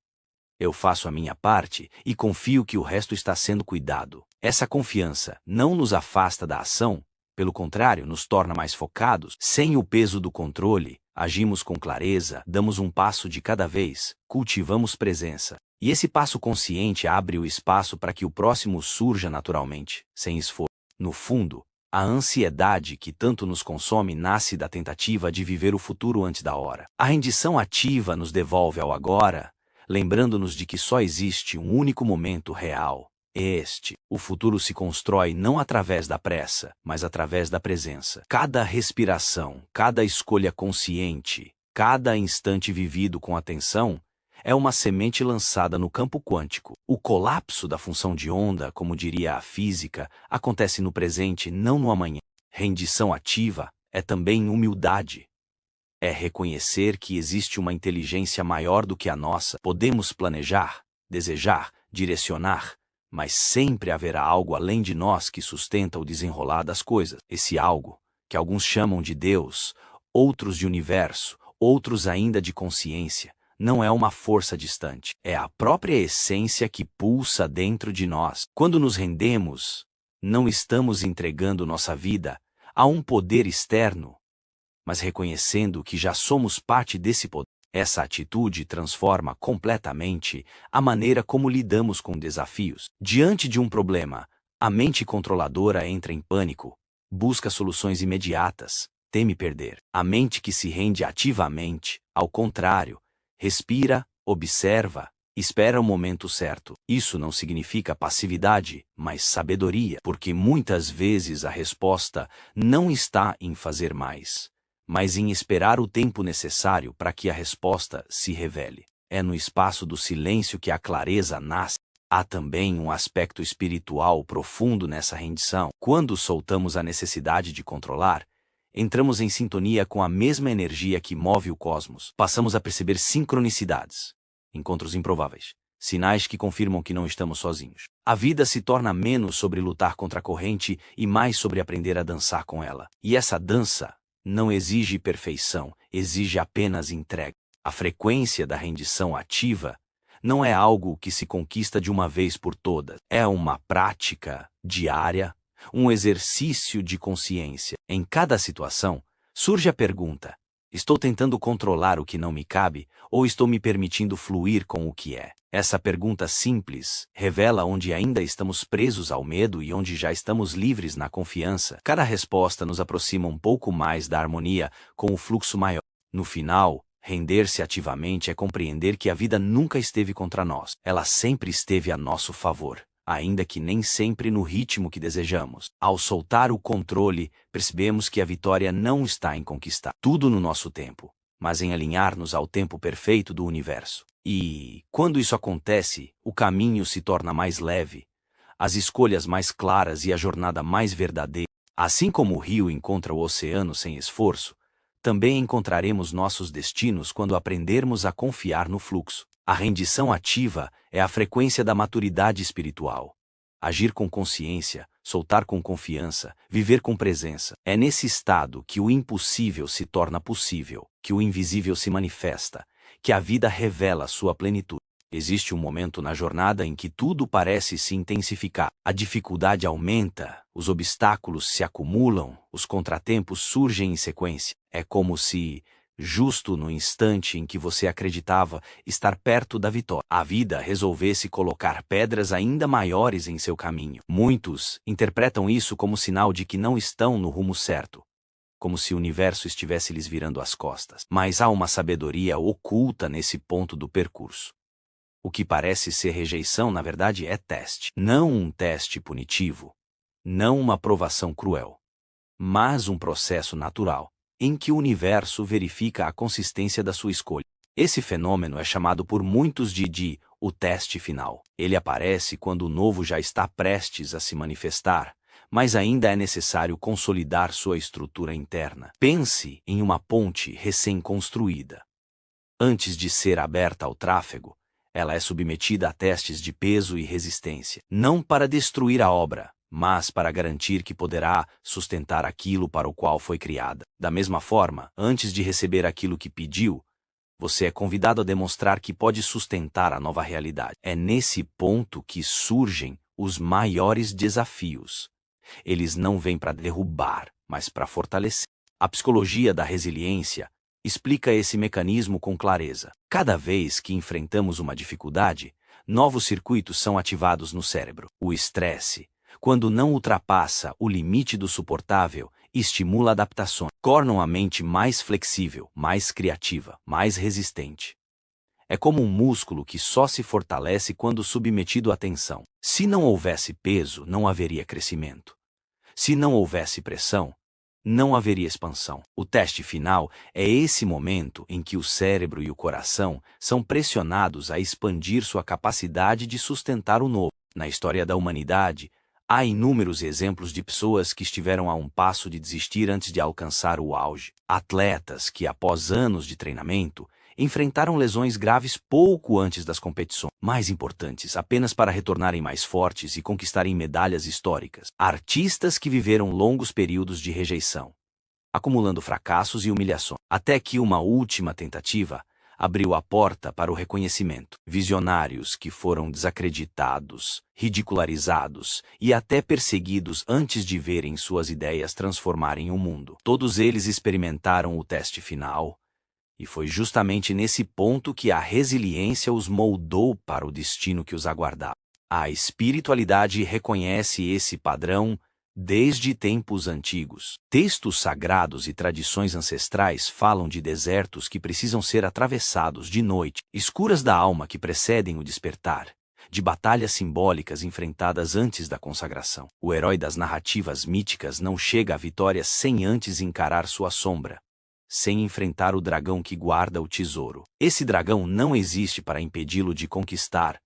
eu faço a minha parte e confio que o resto está sendo cuidado. Essa confiança não nos afasta da ação, pelo contrário, nos torna mais focados. Sem o peso do controle, agimos com clareza, damos um passo de cada vez, cultivamos presença. E esse passo consciente abre o espaço para que o próximo surja naturalmente, sem esforço. No fundo, a ansiedade que tanto nos consome nasce da tentativa de viver o futuro antes da hora. A rendição ativa nos devolve ao agora, lembrando-nos de que só existe um único momento real. O futuro se constrói não através da pressa, mas através da presença. Cada respiração, cada escolha consciente, cada instante vivido com atenção, é uma semente lançada no campo quântico. O colapso da função de onda, como diria a física, acontece no presente, não no amanhã. Rendição ativa é também humildade. É reconhecer que existe uma inteligência maior do que a nossa. Podemos planejar, desejar, direcionar, mas sempre haverá algo além de nós que sustenta o desenrolar das coisas. Esse algo, que alguns chamam de Deus, outros de universo, outros ainda de consciência, não é uma força distante. É a própria essência que pulsa dentro de nós. Quando nos rendemos, não estamos entregando nossa vida a um poder externo, mas reconhecendo que já somos parte desse poder. Essa atitude transforma completamente a maneira como lidamos com desafios. Diante de um problema, a mente controladora entra em pânico, busca soluções imediatas, teme perder. A mente que se rende ativamente, ao contrário, respira, observa, espera o momento certo. Isso não significa passividade, mas sabedoria, porque muitas vezes a resposta não está em fazer mais, mas em esperar o tempo necessário para que a resposta se revele. É no espaço do silêncio que a clareza nasce. Há também um aspecto espiritual profundo nessa rendição. Quando soltamos a necessidade de controlar, entramos em sintonia com a mesma energia que move o cosmos. Passamos a perceber sincronicidades, encontros improváveis, sinais que confirmam que não estamos sozinhos. A vida se torna menos sobre lutar contra a corrente e mais sobre aprender a dançar com ela. E essa dança não exige perfeição, exige apenas entrega. A frequência da rendição ativa não é algo que se conquista de uma vez por todas. É uma prática diária, um exercício de consciência. Em cada situação, surge a pergunta: estou tentando controlar o que não me cabe ou estou me permitindo fluir com o que é? Essa pergunta simples revela onde ainda estamos presos ao medo e onde já estamos livres na confiança. Cada resposta nos aproxima um pouco mais da harmonia com o fluxo maior. No final, render-se ativamente é compreender que a vida nunca esteve contra nós. Ela sempre esteve a nosso favor, ainda que nem sempre no ritmo que desejamos. Ao soltar o controle, percebemos que a vitória não está em conquistar tudo no nosso tempo, mas em alinhar-nos ao tempo perfeito do universo. E, quando isso acontece, o caminho se torna mais leve, as escolhas mais claras e a jornada mais verdadeira. Assim como o rio encontra o oceano sem esforço, também encontraremos nossos destinos quando aprendermos a confiar no fluxo. A rendição ativa é a frequência da maturidade espiritual. Agir com consciência, soltar com confiança, viver com presença. É nesse estado que o impossível se torna possível, que o invisível se manifesta, que a vida revela sua plenitude. Existe um momento na jornada em que tudo parece se intensificar. A dificuldade aumenta, os obstáculos se acumulam, os contratempos surgem em sequência. É como se, justo no instante em que você acreditava estar perto da vitória, a vida resolvesse colocar pedras ainda maiores em seu caminho. Muitos interpretam isso como sinal de que não estão no rumo certo, como se o universo estivesse lhes virando as costas. Mas há uma sabedoria oculta nesse ponto do percurso. O que parece ser rejeição, na verdade, é teste. Não um teste punitivo, não uma provação cruel, mas um processo natural, em que o universo verifica a consistência da sua escolha. Esse fenômeno é chamado por muitos de o teste final. Ele aparece quando o novo já está prestes a se manifestar, mas ainda é necessário consolidar sua estrutura interna. Pense em uma ponte recém-construída. Antes de ser aberta ao tráfego, ela é submetida a testes de peso e resistência, não para destruir a obra, mas para garantir que poderá sustentar aquilo para o qual foi criada. Da mesma forma, antes de receber aquilo que pediu, você é convidado a demonstrar que pode sustentar a nova realidade. É nesse ponto que surgem os maiores desafios. Eles não vêm para derrubar, mas para fortalecer. A psicologia da resiliência explica esse mecanismo com clareza. Cada vez que enfrentamos uma dificuldade, novos circuitos são ativados no cérebro. O estresse, quando não ultrapassa o limite do suportável, estimula adaptações, tornam a mente mais flexível, mais criativa, mais resistente. É como um músculo que só se fortalece quando submetido à tensão. Se não houvesse peso, não haveria crescimento. Se não houvesse pressão, não haveria expansão. O teste final é esse momento em que o cérebro e o coração são pressionados a expandir sua capacidade de sustentar o novo. Na história da humanidade, há inúmeros exemplos de pessoas que estiveram a um passo de desistir antes de alcançar o auge. Atletas que, após anos de treinamento, enfrentaram lesões graves pouco antes das competições mais importantes, apenas para retornarem mais fortes e conquistarem medalhas históricas. Artistas que viveram longos períodos de rejeição, acumulando fracassos e humilhações, até que uma última tentativa abriu a porta para o reconhecimento. Visionários que foram desacreditados, ridicularizados e até perseguidos antes de verem suas ideias transformarem o mundo. Todos eles experimentaram o teste final, e foi justamente nesse ponto que a resiliência os moldou para o destino que os aguardava. A espiritualidade reconhece esse padrão desde tempos antigos. Textos sagrados e tradições ancestrais falam de desertos que precisam ser atravessados de noite, escuras da alma que precedem o despertar, de batalhas simbólicas enfrentadas antes da consagração. O herói das narrativas míticas não chega à vitória sem antes encarar sua sombra, sem enfrentar o dragão que guarda o tesouro. Esse dragão não existe para impedi-lo de conquistar,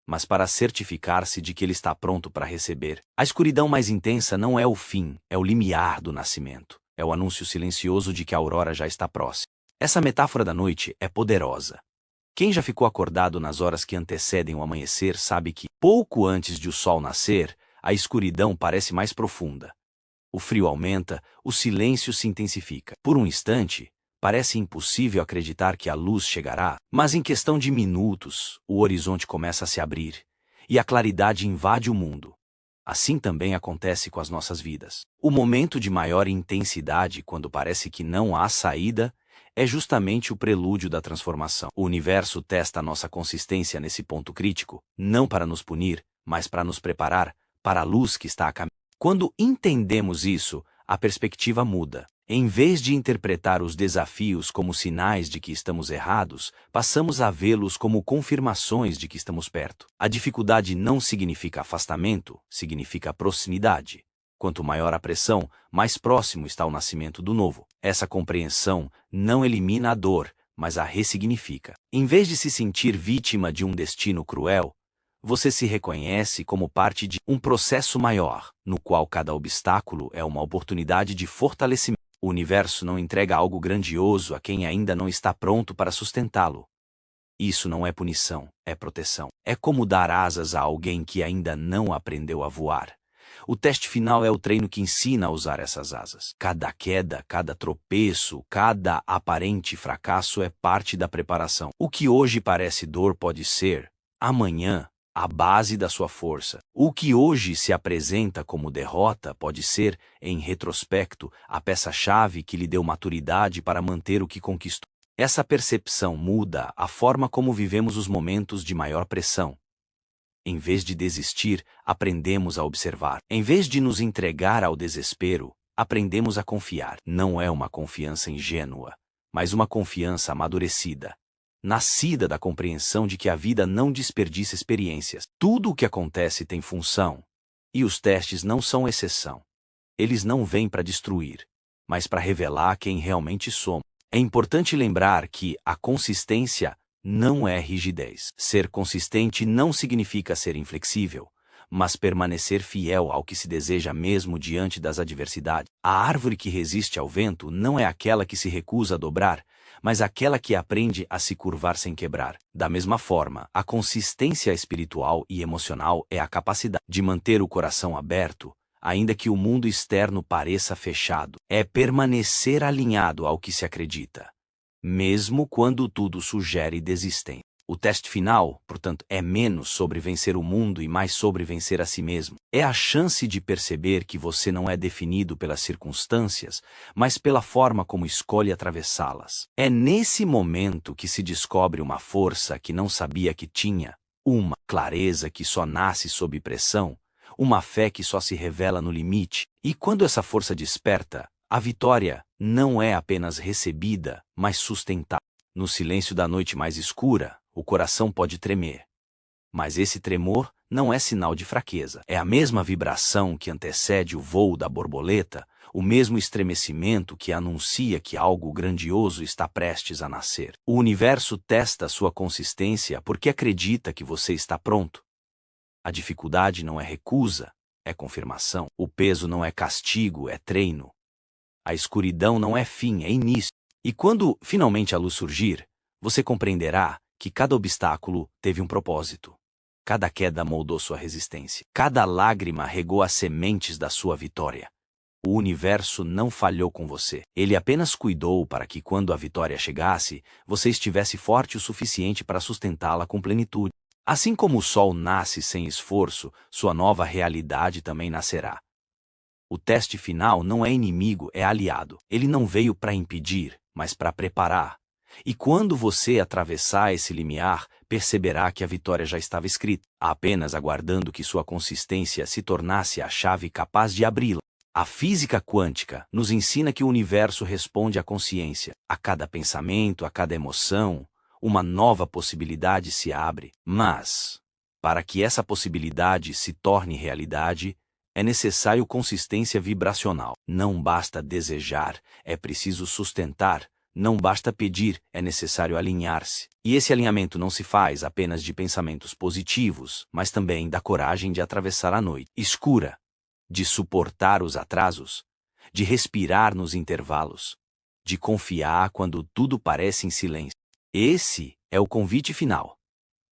mas para certificar-se de que ele está pronto para receber. A escuridão mais intensa não é o fim, é o limiar do nascimento. É o anúncio silencioso de que a aurora já está próxima. Essa metáfora da noite é poderosa. Quem já ficou acordado nas horas que antecedem o amanhecer sabe que, pouco antes de o sol nascer, a escuridão parece mais profunda. O frio aumenta, o silêncio se intensifica. Por um instante, parece impossível acreditar que a luz chegará, mas em questão de minutos, o horizonte começa a se abrir, e a claridade invade o mundo. Assim também acontece com as nossas vidas. O momento de maior intensidade, quando parece que não há saída, é justamente o prelúdio da transformação. O universo testa a nossa consistência nesse ponto crítico, não para nos punir, mas para nos preparar para a luz que está a caminho. Quando entendemos isso, a perspectiva muda. Em vez de interpretar os desafios como sinais de que estamos errados, passamos a vê-los como confirmações de que estamos perto. A dificuldade não significa afastamento, significa proximidade. Quanto maior a pressão, mais próximo está o nascimento do novo. Essa compreensão não elimina a dor, mas a ressignifica. Em vez de se sentir vítima de um destino cruel, você se reconhece como parte de um processo maior, no qual cada obstáculo é uma oportunidade de fortalecimento. O universo não entrega algo grandioso a quem ainda não está pronto para sustentá-lo. Isso não é punição, é proteção. É como dar asas a alguém que ainda não aprendeu a voar. O teste final é o treino que ensina a usar essas asas. Cada queda, cada tropeço, cada aparente fracasso é parte da preparação. O que hoje parece dor pode ser, amanhã, a base da sua força. O que hoje se apresenta como derrota pode ser, em retrospecto, a peça-chave que lhe deu maturidade para manter o que conquistou. Essa percepção muda a forma como vivemos os momentos de maior pressão. Em vez de desistir, aprendemos a observar. Em vez de nos entregar ao desespero, aprendemos a confiar. Não é uma confiança ingênua, mas uma confiança amadurecida, nascida da compreensão de que a vida não desperdiça experiências. Tudo o que acontece tem função, e os testes não são exceção. Eles não vêm para destruir, mas para revelar quem realmente somos. É importante lembrar que a consistência não é rigidez. Ser consistente não significa ser inflexível, mas permanecer fiel ao que se deseja mesmo diante das adversidades. A árvore que resiste ao vento não é aquela que se recusa a dobrar, mas aquela que aprende a se curvar sem quebrar. Da mesma forma, a consistência espiritual e emocional é a capacidade de manter o coração aberto, ainda que o mundo externo pareça fechado, é permanecer alinhado ao que se acredita, mesmo quando tudo sugere desistência. O teste final, portanto, é menos sobre vencer o mundo e mais sobre vencer a si mesmo. É a chance de perceber que você não é definido pelas circunstâncias, mas pela forma como escolhe atravessá-las. É nesse momento que se descobre uma força que não sabia que tinha, uma clareza que só nasce sob pressão, uma fé que só se revela no limite. E quando essa força desperta, a vitória não é apenas recebida, mas sustentada. No silêncio da noite mais escura, o coração pode tremer. Mas esse tremor não é sinal de fraqueza. É a mesma vibração que antecede o voo da borboleta, o mesmo estremecimento que anuncia que algo grandioso está prestes a nascer. O universo testa sua consistência porque acredita que você está pronto. A dificuldade não é recusa, é confirmação. O peso não é castigo, é treino. A escuridão não é fim, é início. E quando finalmente a luz surgir, você compreenderá que cada obstáculo teve um propósito. Cada queda moldou sua resistência. Cada lágrima regou as sementes da sua vitória. O universo não falhou com você. Ele apenas cuidou para que, quando a vitória chegasse, você estivesse forte o suficiente para sustentá-la com plenitude. Assim como o sol nasce sem esforço, sua nova realidade também nascerá. O teste final não é inimigo, é aliado. Ele não veio para impedir, mas para preparar. E quando você atravessar esse limiar, perceberá que a vitória já estava escrita, apenas aguardando que sua consistência se tornasse a chave capaz de abri-la. A física quântica nos ensina que o universo responde à consciência. A cada pensamento, a cada emoção, uma nova possibilidade se abre. Mas, para que essa possibilidade se torne realidade, é necessário consistência vibracional. Não basta desejar, é preciso sustentar. Não basta pedir, é necessário alinhar-se. E esse alinhamento não se faz apenas de pensamentos positivos, mas também da coragem de atravessar a noite escura, de suportar os atrasos, de respirar nos intervalos, de confiar quando tudo parece em silêncio. Esse é o convite final.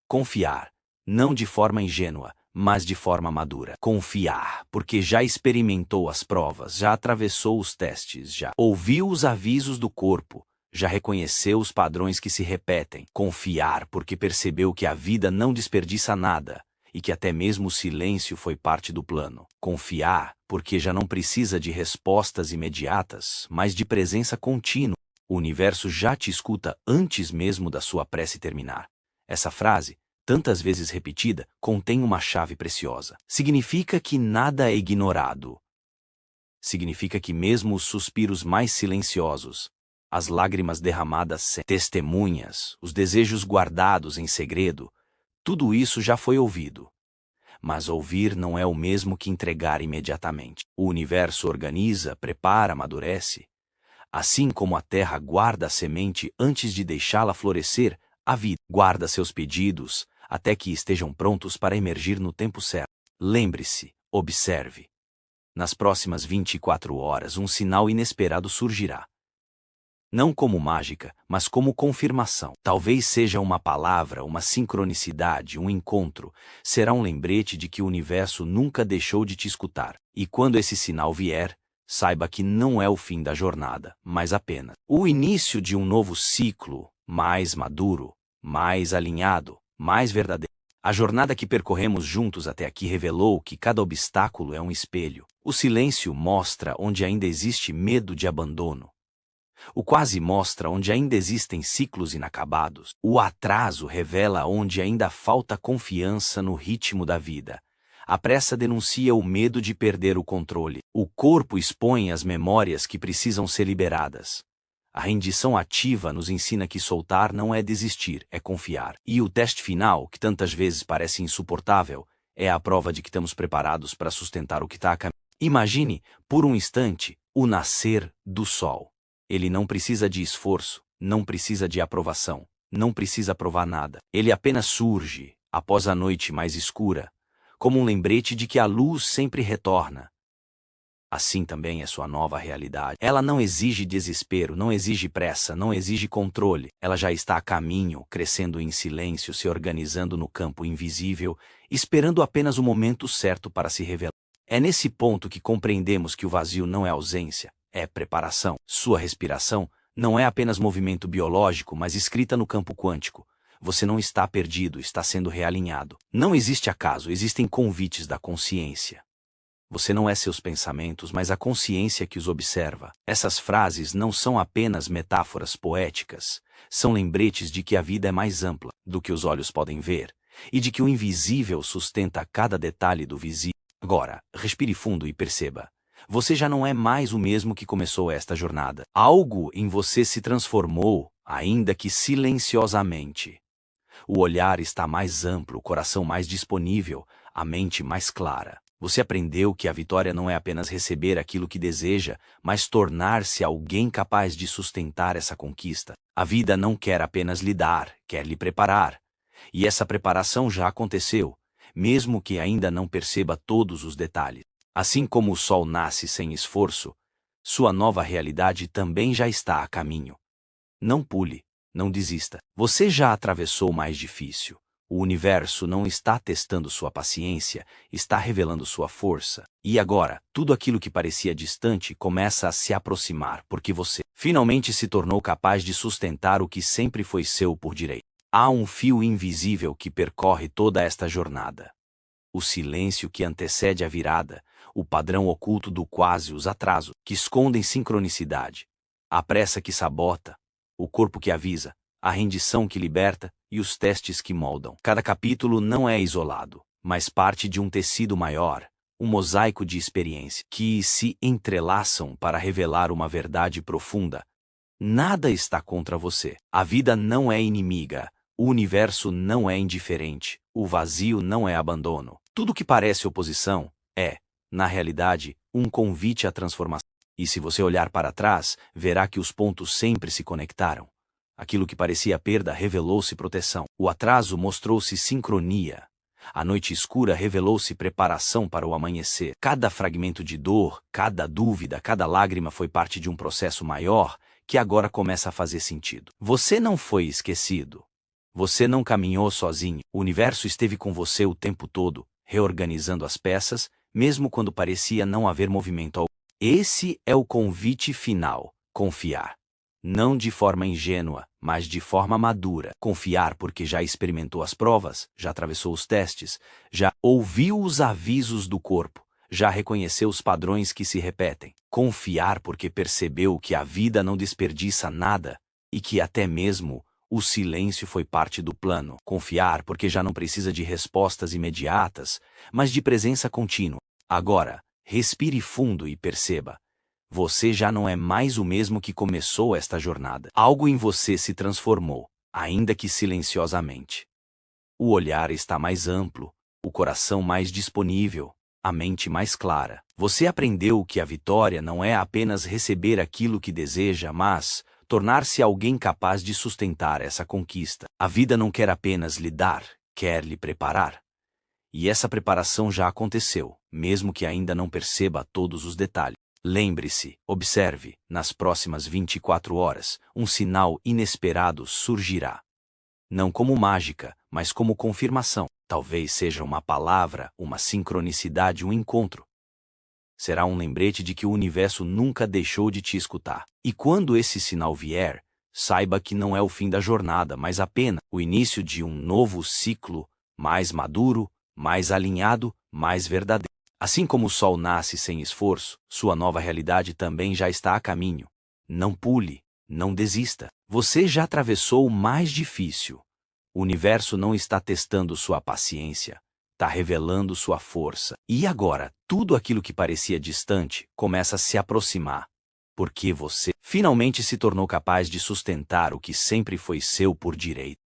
Confiar, não de forma ingênua, mas de forma madura. Confiar, porque já experimentou as provas, já atravessou os testes, já ouviu os avisos do corpo, já reconheceu os padrões que se repetem. Confiar, porque percebeu que a vida não desperdiça nada, e que até mesmo o silêncio foi parte do plano. Confiar, porque já não precisa de respostas imediatas, mas de presença contínua. O universo já te escuta antes mesmo da sua prece terminar. Essa frase, tantas vezes repetida, contém uma chave preciosa. Significa que nada é ignorado. Significa que mesmo os suspiros mais silenciosos, as lágrimas derramadas sem testemunhas, os desejos guardados em segredo, tudo isso já foi ouvido. Mas ouvir não é o mesmo que entregar imediatamente. O universo organiza, prepara, amadurece. Assim como a terra guarda a semente antes de deixá-la florescer, a vida guarda seus pedidos até que estejam prontos para emergir no tempo certo. Lembre-se, observe. Nas próximas 24 horas um sinal inesperado surgirá. Não como mágica, mas como confirmação. Talvez seja uma palavra, uma sincronicidade, um encontro. Será um lembrete de que o universo nunca deixou de te escutar. E quando esse sinal vier, saiba que não é o fim da jornada, mas apenas o início de um novo ciclo, mais maduro, mais alinhado, mais verdadeiro. A jornada que percorremos juntos até aqui revelou que cada obstáculo é um espelho. O silêncio mostra onde ainda existe medo de abandono. O quase mostra onde ainda existem ciclos inacabados. O atraso revela onde ainda falta confiança no ritmo da vida. A pressa denuncia o medo de perder o controle. O corpo expõe as memórias que precisam ser liberadas. A rendição ativa nos ensina que soltar não é desistir, é confiar. E o teste final, que tantas vezes parece insuportável, é a prova de que estamos preparados para sustentar o que está a caminho. Imagine, por um instante, o nascer do sol. Ele não precisa de esforço, não precisa de aprovação, não precisa provar nada. Ele apenas surge, após a noite mais escura, como um lembrete de que a luz sempre retorna. Assim também é sua nova realidade. Ela não exige desespero, não exige pressa, não exige controle. Ela já está a caminho, crescendo em silêncio, se organizando no campo invisível, esperando apenas o momento certo para se revelar. É nesse ponto que compreendemos que o vazio não é ausência, é preparação. Sua respiração não é apenas movimento biológico, mas escrita no campo quântico. Você não está perdido, está sendo realinhado. Não existe acaso, existem convites da consciência. Você não é seus pensamentos, mas a consciência que os observa. Essas frases não são apenas metáforas poéticas, são lembretes de que a vida é mais ampla do que os olhos podem ver, e de que o invisível sustenta cada detalhe do visível. Agora, respire fundo e perceba. Você já não é mais o mesmo que começou esta jornada. Algo em você se transformou, ainda que silenciosamente. O olhar está mais amplo, o coração mais disponível, a mente mais clara. Você aprendeu que a vitória não é apenas receber aquilo que deseja, mas tornar-se alguém capaz de sustentar essa conquista. A vida não quer apenas lhe dar, quer lhe preparar. E essa preparação já aconteceu, mesmo que ainda não perceba todos os detalhes. Assim como o sol nasce sem esforço, sua nova realidade também já está a caminho. Não pule, não desista. Você já atravessou o mais difícil. O universo não está testando sua paciência, está revelando sua força. E agora, tudo aquilo que parecia distante começa a se aproximar, porque você finalmente se tornou capaz de sustentar o que sempre foi seu por direito. Há um fio invisível que percorre toda esta jornada. O silêncio que antecede a virada, o padrão oculto do quase, os atrasos, que escondem sincronicidade, a pressa que sabota, o corpo que avisa, a rendição que liberta e os testes que moldam. Cada capítulo não é isolado, mas parte de um tecido maior, um mosaico de experiência, que se entrelaçam para revelar uma verdade profunda. Nada está contra você. A vida não é inimiga, o universo não é indiferente, o vazio não é abandono. Tudo que parece oposição é, na realidade, um convite à transformação. E se você olhar para trás, verá que os pontos sempre se conectaram. Aquilo que parecia perda revelou-se proteção. O atraso mostrou-se sincronia. A noite escura revelou-se preparação para o amanhecer. Cada fragmento de dor, cada dúvida, cada lágrima foi parte de um processo maior que agora começa a fazer sentido. Você não foi esquecido. Você não caminhou sozinho. O universo esteve com você o tempo todo, reorganizando as peças, mesmo quando parecia não haver movimento algum. Esse é o convite final: confiar. Não de forma ingênua, mas de forma madura. Confiar porque já experimentou as provas, já atravessou os testes, já ouviu os avisos do corpo, já reconheceu os padrões que se repetem. Confiar porque percebeu que a vida não desperdiça nada e que até mesmo o silêncio foi parte do plano. Confiar porque já não precisa de respostas imediatas, mas de presença contínua. Agora, respire fundo e perceba. Você já não é mais o mesmo que começou esta jornada. Algo em você se transformou, ainda que silenciosamente. O olhar está mais amplo, o coração mais disponível, a mente mais clara. Você aprendeu que a vitória não é apenas receber aquilo que deseja, mas tornar-se alguém capaz de sustentar essa conquista. A vida não quer apenas lhe dar, quer lhe preparar. E essa preparação já aconteceu, mesmo que ainda não perceba todos os detalhes. Lembre-se, observe, nas próximas 24 horas, um sinal inesperado surgirá. Não como mágica, mas como confirmação. Talvez seja uma palavra, uma sincronicidade, um encontro. Será um lembrete de que o universo nunca deixou de te escutar. E quando esse sinal vier, saiba que não é o fim da jornada, mas apenas o início de um novo ciclo, mais maduro, mais alinhado, mais verdadeiro. Assim como o sol nasce sem esforço, sua nova realidade também já está a caminho. Não pule, não desista. Você já atravessou o mais difícil. O universo não está testando sua paciência, está revelando sua força. E agora, tudo aquilo que parecia distante começa a se aproximar, porque você finalmente se tornou capaz de sustentar o que sempre foi seu por direito.